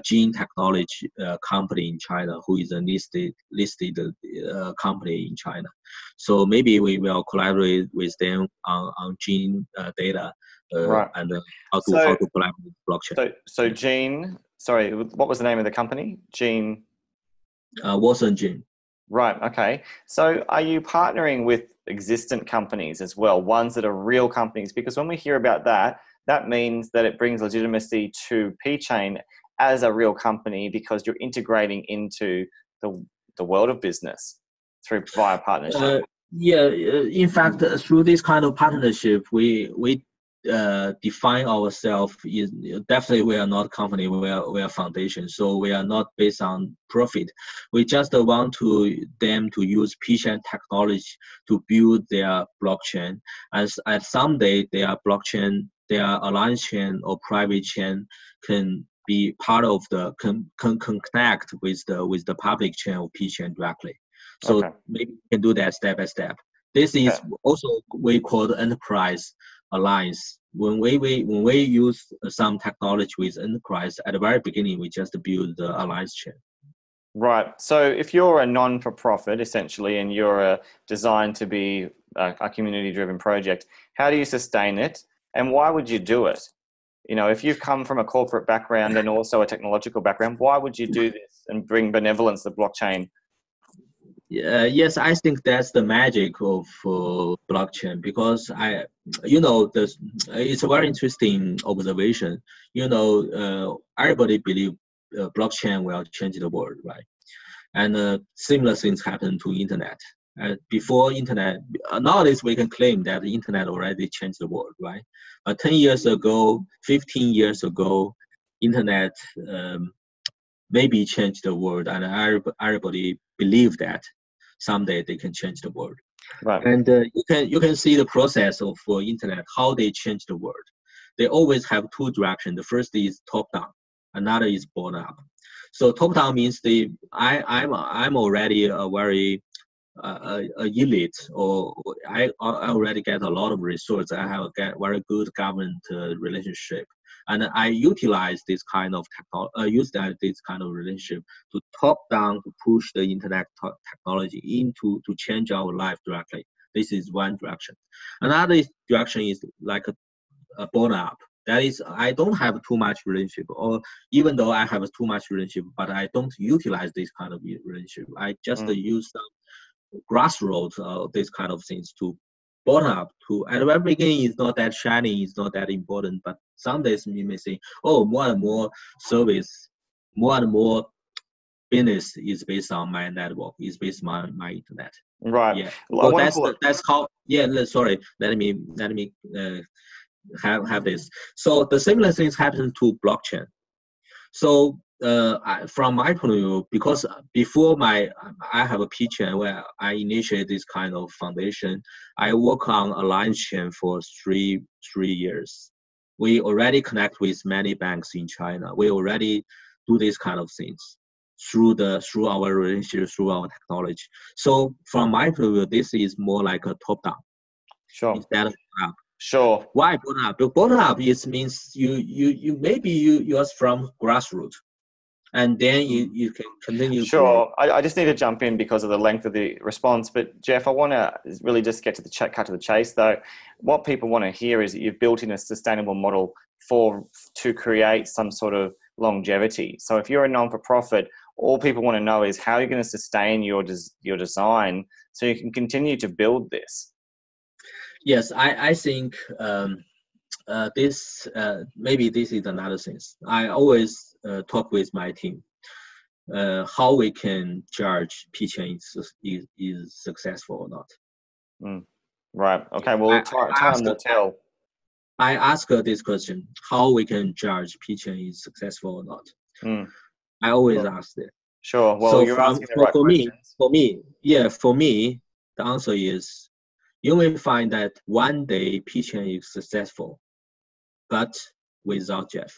gene technology company in China, who is a listed company in China. So maybe we will collaborate with them on gene data Right. and how to collaborate with blockchain. So Gene, sorry, what was the name of the company? Gene. Watson Gene. Right. Okay. So are you partnering with existent companies as well, ones that are real companies? Because when we hear about that, that means that it brings legitimacy to PChain as a real company because you're integrating into the world of business via partnership. In fact, through this kind of partnership, we define ourselves. Definitely, we are not a company. We are a foundation. So we are not based on profit. We just want them to use PChain technology to build their blockchain. As someday their blockchain, their alliance chain or private chain can be part of the can connect with the public chain of PChain directly. So maybe we can do that step by step. This is also we call the enterprise alliance. When we use some technology with enterprise at the very beginning, we just build the alliance chain. Right. So if you're a non-for-profit essentially, and you're designed to be a community-driven project, how do you sustain it, and why would you do it? You know, if you've come from a corporate background and also a technological background, why would you do this and bring benevolence to blockchain? Yes, I think that's the magic of blockchain, because it's a very interesting observation. Everybody believe blockchain will change the world, right? And similar things happen to internet. Before internet, nowadays we can claim that the internet already changed the world, right? But 10 years ago, 15 years ago, internet maybe changed the world, and everybody believe that someday they can change the world. Right. And you can see the process of internet, how they change the world. They always have two directions. The first is top down, another is bottom up. So top down means I'm already a very elite, or I already get a lot of resources. I have very good government relationship, and I utilize this kind of this kind of relationship to top down, to push the internet technology to change our life directly. This is one direction. Another direction is like a bottom up. That is, I don't have too much relationship, or even though I have too much relationship, but I don't utilize this kind of relationship. I just use some grassroots this kind of things to bottom up. To at the very beginning, it's not that shiny, it's not that important, but some days you may say, oh, more and more service, more and more business is based on my network, is based on my internet. Right. Yeah. Well, so that's how. Yeah. Sorry. Let me have this. So the similar things happen to blockchain. So from my point of view, because before I have a PChain where I initiate this kind of foundation, I work on alliance chain for three years. We already connect with many banks in China. We already do these kind of things through our relationship, through our technology. So from my point of view, this is more like a top down. Sure. Instead of up. Sure. Why bottom up? The bottom up means you are from grassroots, and then you can continue. Sure. I just need to jump in because of the length of the response. But Jeff, I want to really just cut to the chase though. What people want to hear is that you've built in a sustainable model to create some sort of longevity. So if you're a non-for-profit, all people want to know is how you're going to sustain your design so you can continue to build this. Yes, I think this maybe this is another thing. I always talk with my team how we can judge PChain is successful or not. Right. Okay. Well, time will tell. I ask her this question: how we can judge PChain is successful or not? I always ask that. Sure. Well, so you're asking the right questions. For me, the answer is, you will find that one day PChain is successful, but without Jeff.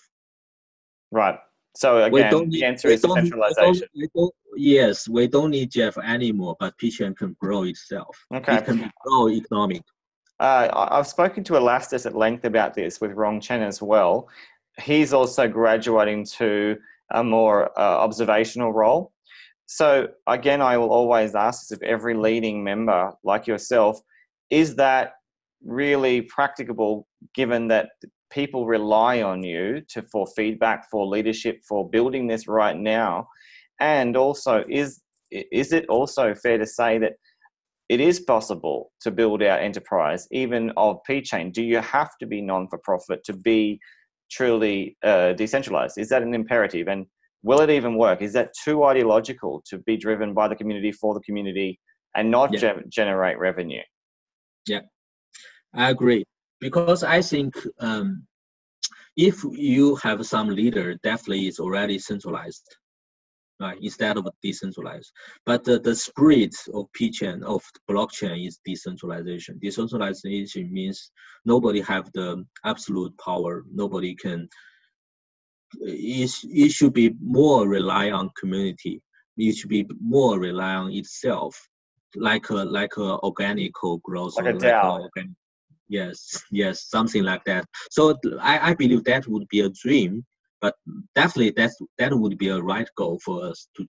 Right. So again, the answer is decentralization. Yes, we don't need Jeff anymore, but PChain can grow itself. Okay. It can grow economic. I've spoken to Elastis at length about this with Rong Chen as well. He's also graduating to a more observational role. So again, I will always ask if every leading member like yourself, is that really practicable given that people rely on you for feedback, for leadership, for building this right now? And also, is it also fair to say that it is possible to build out enterprise, even of PChain? Do you have to be non-for-profit to be truly decentralized? Is that an imperative? And will it even work? Is that too ideological to be driven by the community for the community and not generate revenue? Yeah, I agree. Because I think if you have some leader, definitely it's already centralized, right, instead of decentralized. But the spirit of PChain, of blockchain, is decentralization. Decentralization means nobody have the absolute power. Nobody can. It should be more rely on community. It should be more rely on itself, like a organic growth, Like or a DAO. organic. Yes, something like that. So I believe that would be a dream, but definitely that would be a right goal for us to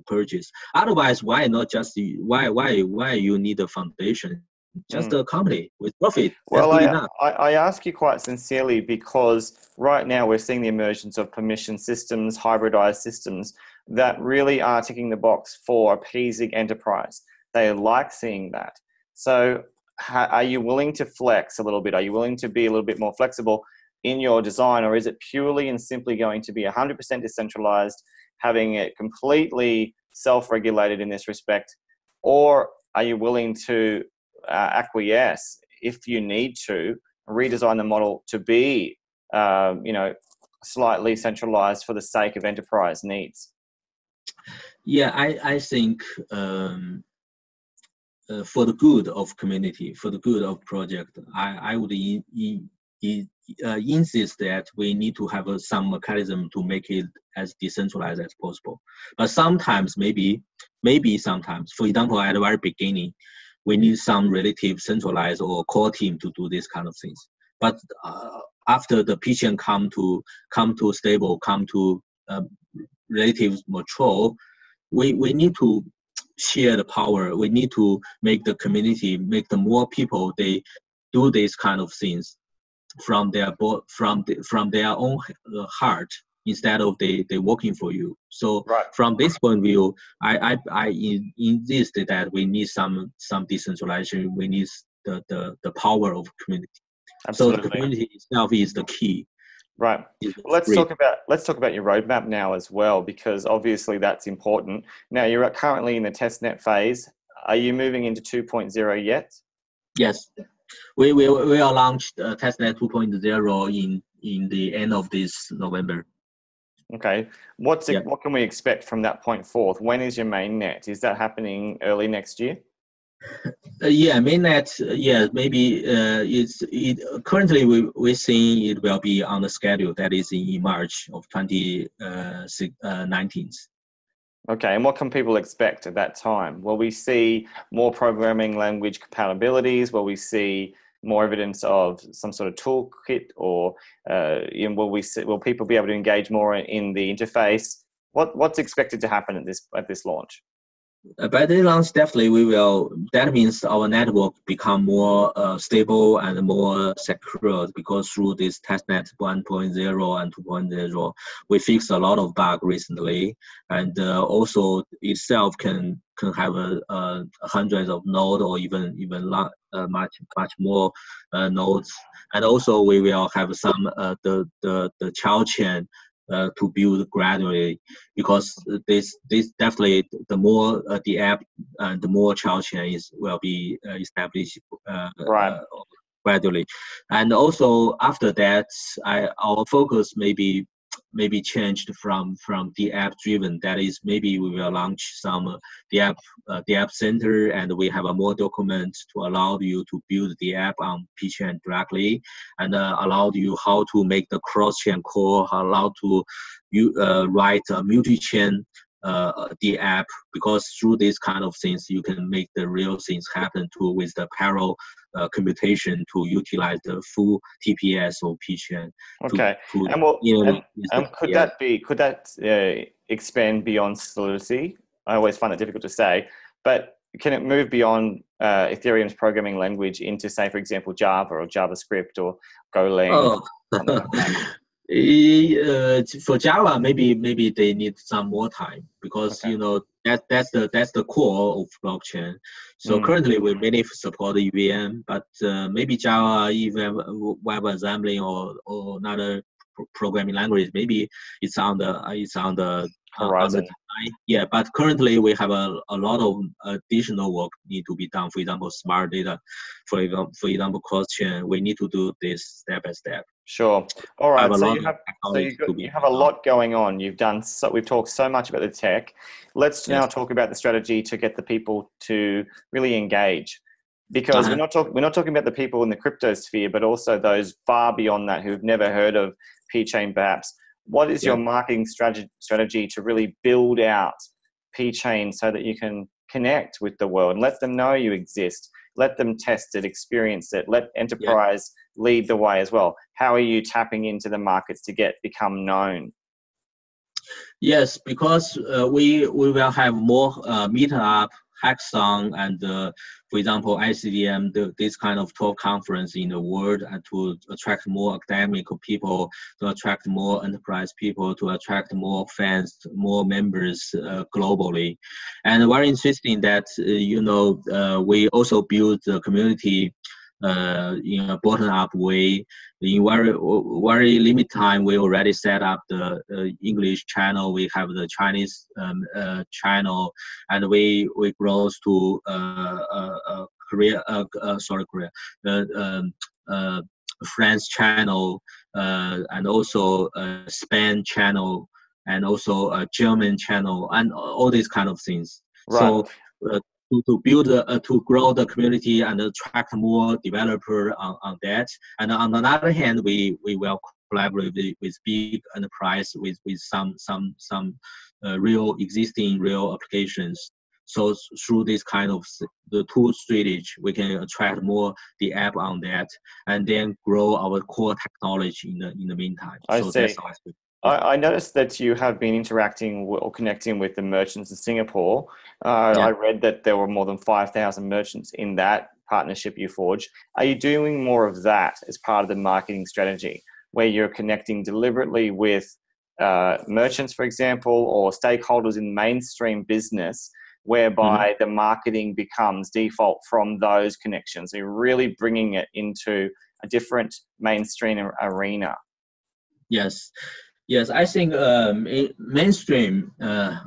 purchase. Otherwise, why not just why you need a foundation? Just a company with profit. That's Well, good enough. I ask you quite sincerely because right now we're seeing the emergence of permission systems, hybridized systems that really are ticking the box for a PZig enterprise. They like seeing that. So are you willing to flex a little bit? Are you willing to be a little bit more flexible in your design, or is it purely and simply going to be 100% decentralized, having it completely self-regulated in this respect? Or are you willing to acquiesce if you need to redesign the model to be, slightly centralized for the sake of enterprise needs? Yeah, I think for the good of community, for the good of project, I would insist that we need to have some mechanism to make it as decentralized as possible. But sometimes, maybe sometimes, for example, at the very beginning, we need some relative centralized or core team to do this kind of things. But after the PChain come to stable, come to relative mature, we need to share the power. We need to make the community, make the more people they do these kind of things from their own heart, instead of they working for you. So from this point of view, I insist that we need some decentralization. We need the power of community. Absolutely. So the community itself is the key. Right. Well, let's talk about your roadmap now as well, because obviously that's important. Now you're currently in the testnet phase. Are you moving into 2.0 yet? Yes, we will launch testnet 2.0 in the end of this November. Okay. What can we expect from that point forth? When is your mainnet? Is that happening early next year? Yeah, mainnet. Yeah, maybe currently we're seeing it will be on the schedule that is in March of 2019. Okay, and what can people expect at that time? Will we see more programming language compatibilities? Will we see more evidence of some sort of toolkit, or will people be able to engage more in the interface? What's expected to happen at this launch? By the launch, definitely we will. That means our network become more stable and more secure, because through this testnet 1.0 and 2.0, we fixed a lot of bugs recently, and also itself can have hundreds of nodes, or even much more nodes, and also we will have some the child chain to build gradually, because this definitely, the more the app and the more child chain will be established gradually. And also after that, our focus maybe changed from the app driven. That is, maybe we will launch some the app center, and we have a more document to allow you to build the app on PChain directly, and allow you how to make the cross chain call, allow to you write a multi-chain the app, because through these kind of things you can make the real things happen too, with the parallel computation to utilize the full TPS or PChain. Okay, to could that expand beyond Solidity? I always find it difficult to say, but can it move beyond Ethereum's programming language into, say, for example, Java or JavaScript or Golang? For Java, maybe they need some more time, because that's the core of blockchain. So currently we mainly support EVM, but maybe Java, even WebAssembly or another programming language, maybe it's on the horizon. Yeah, but currently we have a lot of additional work need to be done. For example, smart data, for example, cross-chain. We need to do this step by step. Sure. All right. So you have a lot going on. We've talked so much about the tech. Let's now talk about the strategy to get the people to really engage, because we're not talking about the people in the crypto sphere, but also those far beyond that who've never heard of PChain perhaps. What is your marketing strategy to really build out PChain so that you can connect with the world and let them know you exist, let them test it, experience it, let enterprise lead the way as well? How are you tapping into the markets to become known? Yes, because we will have more meetup, hackathon, and for example, ICDM, this kind of talk conference in the world, and to attract more academic people, to attract more enterprise people, to attract more fans, more members globally. And very interesting that we also build the community in a bottom-up way. In very limited time, we already set up the English channel. We have the Chinese channel, and we grow to French channel, and also Spain channel, and also a German channel, and all these kind of things. Right. So to build to grow the community and attract more developer on that. And on the other hand, we will collaborate with big enterprise with some real applications. So through this kind of the two strategy, we can attract more the app on that, and then grow our core technology in the meantime. I see. I noticed that you have been interacting or connecting with the merchants in Singapore. I read that there were more than 5,000 merchants in that partnership you forged. Are you doing more of that as part of the marketing strategy, where you're connecting deliberately with merchants, for example, or stakeholders in mainstream business, whereby the marketing becomes default from those connections? So you're really bringing it into a different mainstream arena. Yes, I think mainstream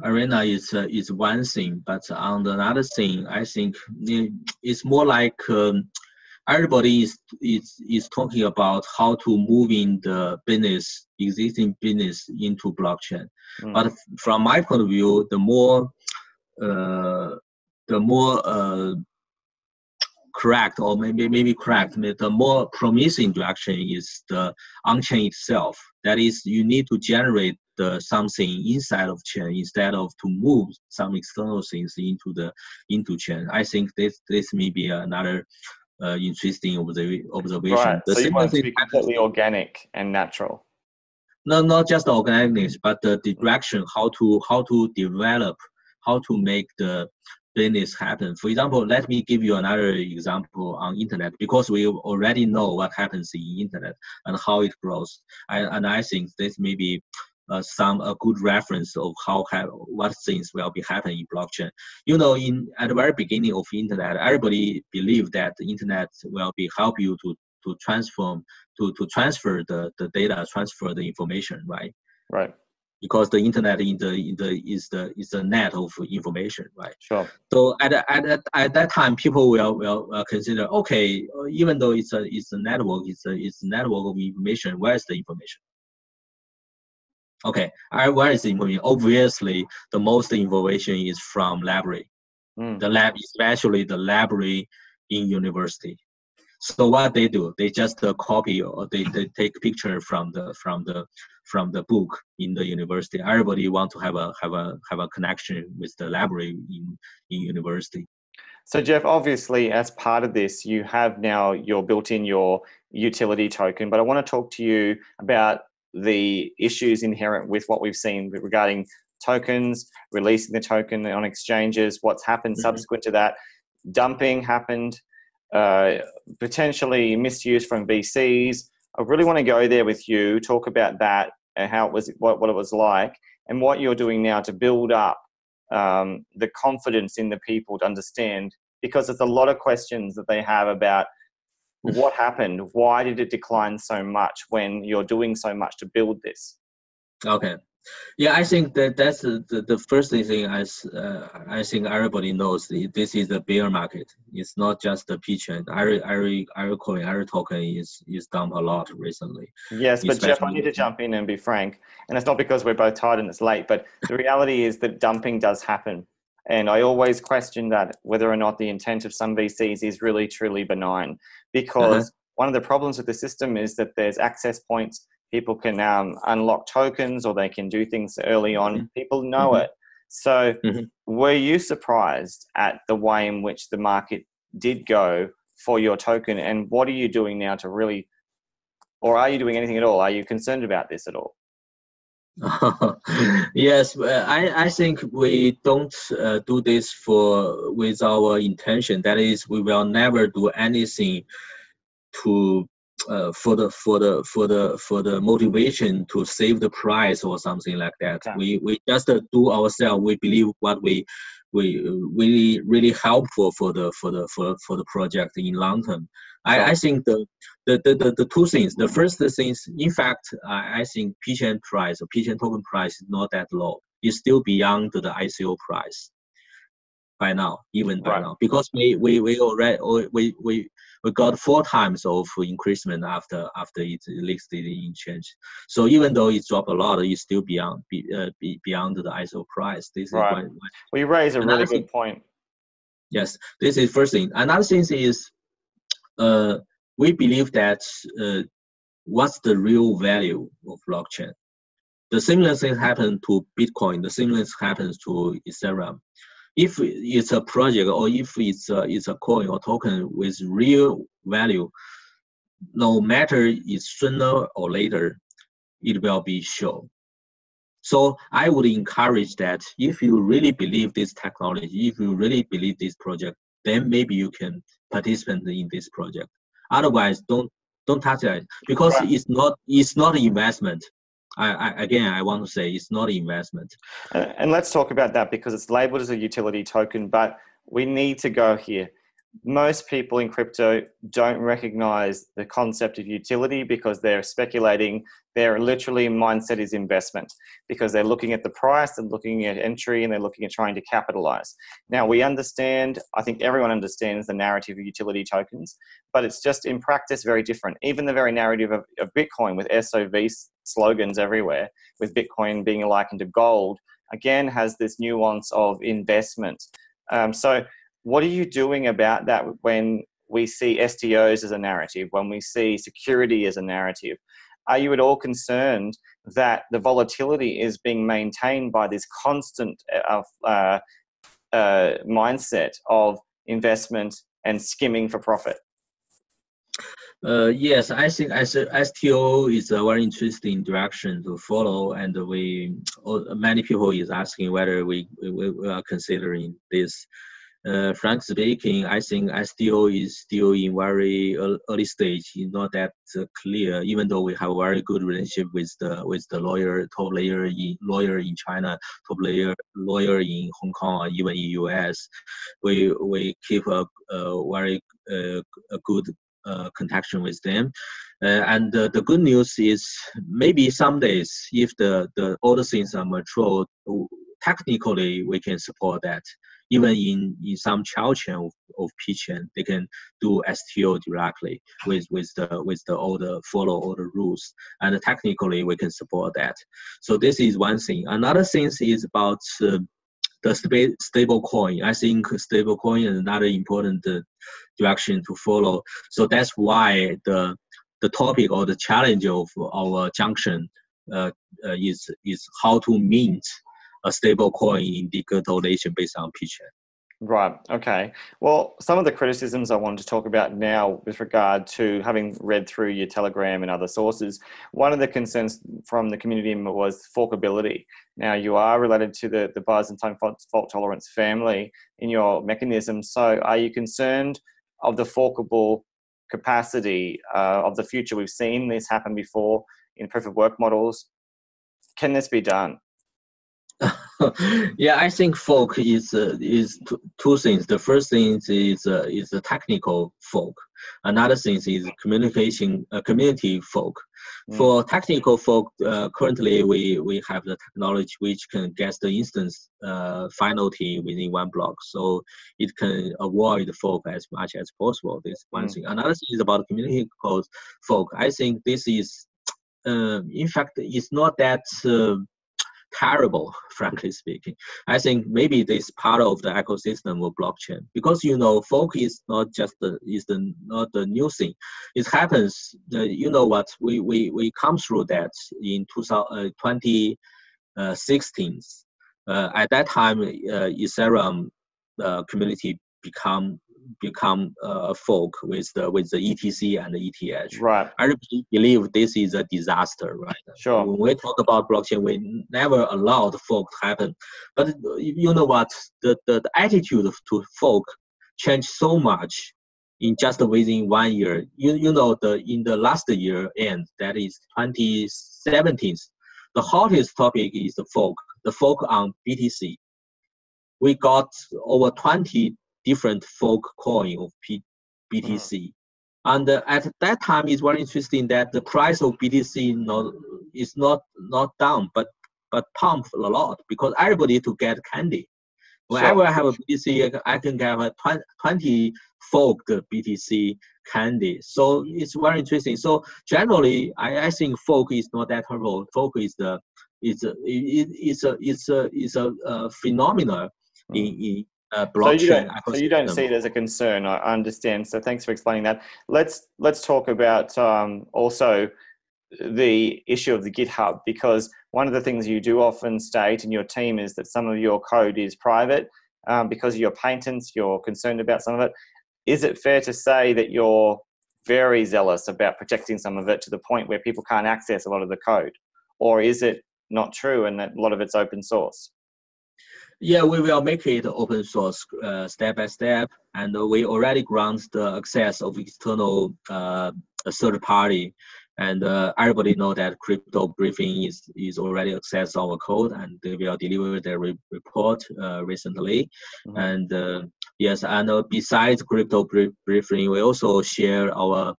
arena is one thing, but on the other thing, I think it's more like everybody is talking about how to move in the existing business into blockchain. But from my point of view, the more correct, or maybe correct, the more promising direction is the on-chain itself. That is, you need to generate something inside of chain instead of to move some external things into chain. I think this may be another interesting observation. Right. So you want it to be completely organic and natural. No, not just organic, but the direction, how to develop, how to make the business happen. For example, let me give you another example on internet, because we already know what happens in internet and how it grows. And I think this may be a good reference of what things will be happening in blockchain. At the very beginning of internet, everybody believed that the internet will help you to transfer the data, transfer the information, right? Right. Because the internet is the net of information, right? Sure. So at that time, people will consider, okay, even though it's a network, it's a network of information. Where is the information? Okay, where is the information? Obviously, the most information is from library. The lab, especially the library in university. So what they do, they just copy or they take picture from the book in the university. Everybody want to have a connection with the library in university. So Jeff, obviously, as part of this, you have now built in your utility token, but I want to talk to you about the issues inherent with what we've seen regarding tokens, releasing the token on exchanges, what's happened subsequent to that. Dumping happened, potentially misuse from VCs. I really want to go there with you, talk about that and how it was, what it was like, and what you're doing now to build up the confidence in the people to understand, because there's a lot of questions that they have about what happened, why did it decline so much when you're doing so much to build this? Okay. Yeah, I think that's the first thing. I think everybody knows this is a bear market. It's not just the PChain. Every coin, every token is down a lot recently. Yes, but Jeff, I need to jump in and be frank, and it's not because we're both tired and it's late, but the reality is that dumping does happen. And I always question that whether or not the intent of some VCs is really truly benign, because one of the problems with the system is that there's access points. People can unlock tokens, or they can do things early on. People know it. So were you surprised at the way in which the market did go for your token? And what are you doing now to really, or are you doing anything at all? Are you concerned about this at all? Yes, I think we don't do this with our intention. That is, we will never do anything to for the motivation to save the price or something like that. Okay. We just do ourselves. We believe what we really helpful for the project in long term. Sure. I think the two things. The first thing is, in fact, I think PChain price or PChain token price is not that low. It's still beyond the ICO price by now, even by now, because we already we got 4 times of increasement after it listed in exchange. So even though it dropped a lot, it's still beyond the ISO price. This is why. Well, you raise a really good point. Yes, this is first thing. Another thing is, we believe that what's the real value of blockchain? The similar thing happened to Bitcoin. The similar happens to Ethereum. If it's a project or if it's a coin or token with real value, no matter it's sooner or later, it will be shown. So I would encourage that if you really believe this technology, if you really believe this project, then maybe you can participate in this project. Otherwise, don't touch that, because it's not investment. I want to say it's not investment. And let's talk about that, because it's labeled as a utility token, but we need to go here. Most people in crypto don't recognize the concept of utility because they're speculating. Their literally mindset is investment, because they're looking at the price, they're looking at entry, and they're looking at trying to capitalize. Now, we understand, I think everyone understands the narrative of utility tokens, but it's just in practice very different. Even the very narrative of Bitcoin, with SOV slogans everywhere, with Bitcoin being likened to gold, again has this nuance of investment. So what are you doing about that when we see STOs as a narrative, when we see security as a narrative? Are you at all concerned that the volatility is being maintained by this constant mindset of investment and skimming for profit? Yes, I think STO is a very interesting direction to follow, and many people is asking whether we are considering this. Frankly speaking, I think STO is still in very early stage. It's not that clear, even though we have a very good relationship with the lawyer, top lawyer in China, top lawyer in Hong Kong, or even in US. We keep a very good connection with them. And the good news is, maybe some days, if all the things are mature, technically we can support that. Even in some child chain of PChain, they can do STO directly with all the follow all the rules, and technically we can support that. So this is one thing. Another thing is about the stable coin. I think stable coin is another important direction to follow. So that's why the topic or the challenge of our junction is how to mint a stable coin in digitalization based on PChain. Right. Okay. Well, some of the criticisms I wanted to talk about now with regard to having read through your Telegram and other sources, one of the concerns from the community was forkability. Now, you are related to the Byzantine fault tolerance family in your mechanism. So are you concerned of the forkable capacity of the future? We've seen this happen before in proof of work models. Can this be done? Yeah, I think fork is two things. The first thing is a technical fork. Another thing is community fork. For technical fork, currently we have the technology which can guess the instance finality within one block, so it can avoid fork as much as possible. This one thing. Another thing is about community code fork. I think this is, in fact, it's not that terrible, frankly speaking. I think maybe this part of the ecosystem of blockchain, because fork is not just not the new thing. It happens. You know what? We come through that in 2016. At that time, Ethereum community become a fork with the ETC and the ETH. Right. I believe this is a disaster, right? Sure. When we talk about blockchain, we never allow the fork to happen. But you know what? The attitude to fork changed so much in just within 1 year. In the last year end, that is 2017, the hottest topic is the fork on BTC. We got over 20 different fork coin of BTC. And at that time, it's very interesting that the price of BTC is not down, but pumped a lot, because everybody to get candy. Whenever I have a BTC, I can get a 20 forked BTC candy. So it's very interesting. So generally, I think fork is not that horrible. Fork is a phenomenon in blockchain ecosystem. So you don't see it as a concern. I understand. So thanks for explaining that. Let's talk about also the issue of the GitHub, because one of the things you do often state in your team is that some of your code is private because of your patents. You're concerned about some of it. Is it fair to say that you're very zealous about protecting some of it to the point where people can't access a lot of the code? Or is it not true and that a lot of it's open source? Yeah, we will make it open source step by step, and we already grant the access of external third party, and everybody know that Crypto Briefing is already access our code, and they will deliver their report recently. And yes, and besides Crypto Briefing, we also share our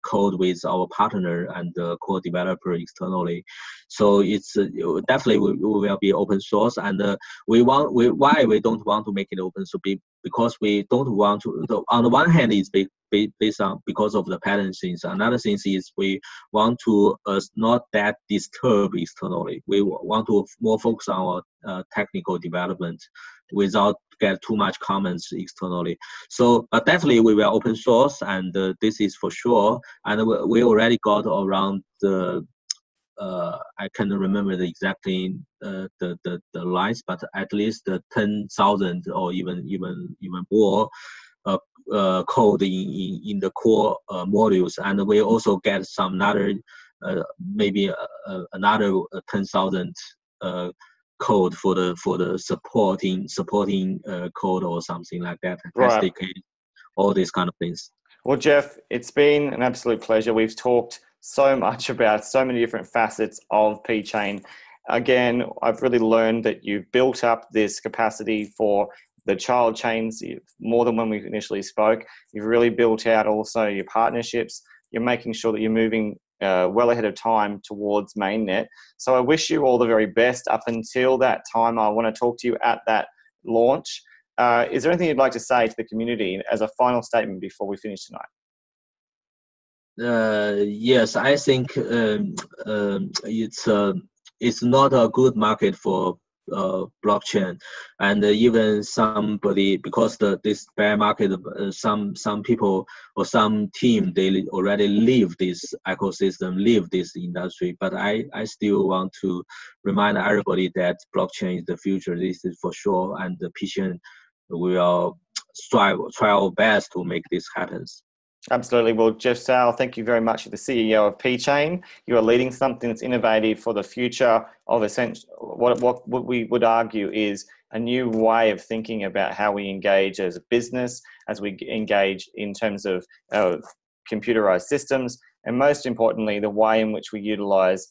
code with our partner and core developer externally. So it's definitely we will be open source, and why we don't want to make it open source, because we don't want to. On the one hand, it's based on because of the patent things. Another thing is we want to not that disturb externally. We want to more focus on our technical development without get too much comments externally. So definitely we will open source, and this is for sure. And we already got around the I can't remember the exactly the lines, but at least 10,000 or even more code in the core modules, and we also get some another maybe another 10,000 code for the supporting code or something like that. Right. All these kind of things. Well, Jeff, it's been an absolute pleasure. We've talked so much about so many different facets of PChain. Again, I've really learned that you've built up this capacity for the child chains more than when we initially spoke. You've really built out also your partnerships. You're making sure that you're moving well ahead of time towards MainNet. So I wish you all the very best up until that time. I want to talk to you at that launch. Is there anything you'd like to say to the community as a final statement before we finish tonight? Yes, I think it's not a good market for blockchain, and even somebody, because this bear market, some people or some team, they already leave this ecosystem, leave this industry. But I still want to remind everybody that blockchain is the future. This is for sure, and the PChain will try our best to make this happen. Absolutely. Well, Jeff Cao, thank you very much. You're the CEO of PChain. You are leading something that's innovative for the future of what we would argue is a new way of thinking about how we engage as a business, as we engage in terms of computerized systems, and most importantly, the way in which we utilize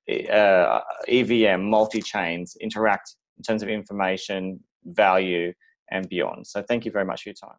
EVM, multi-chains, interact in terms of information, value, and beyond. So thank you very much for your time.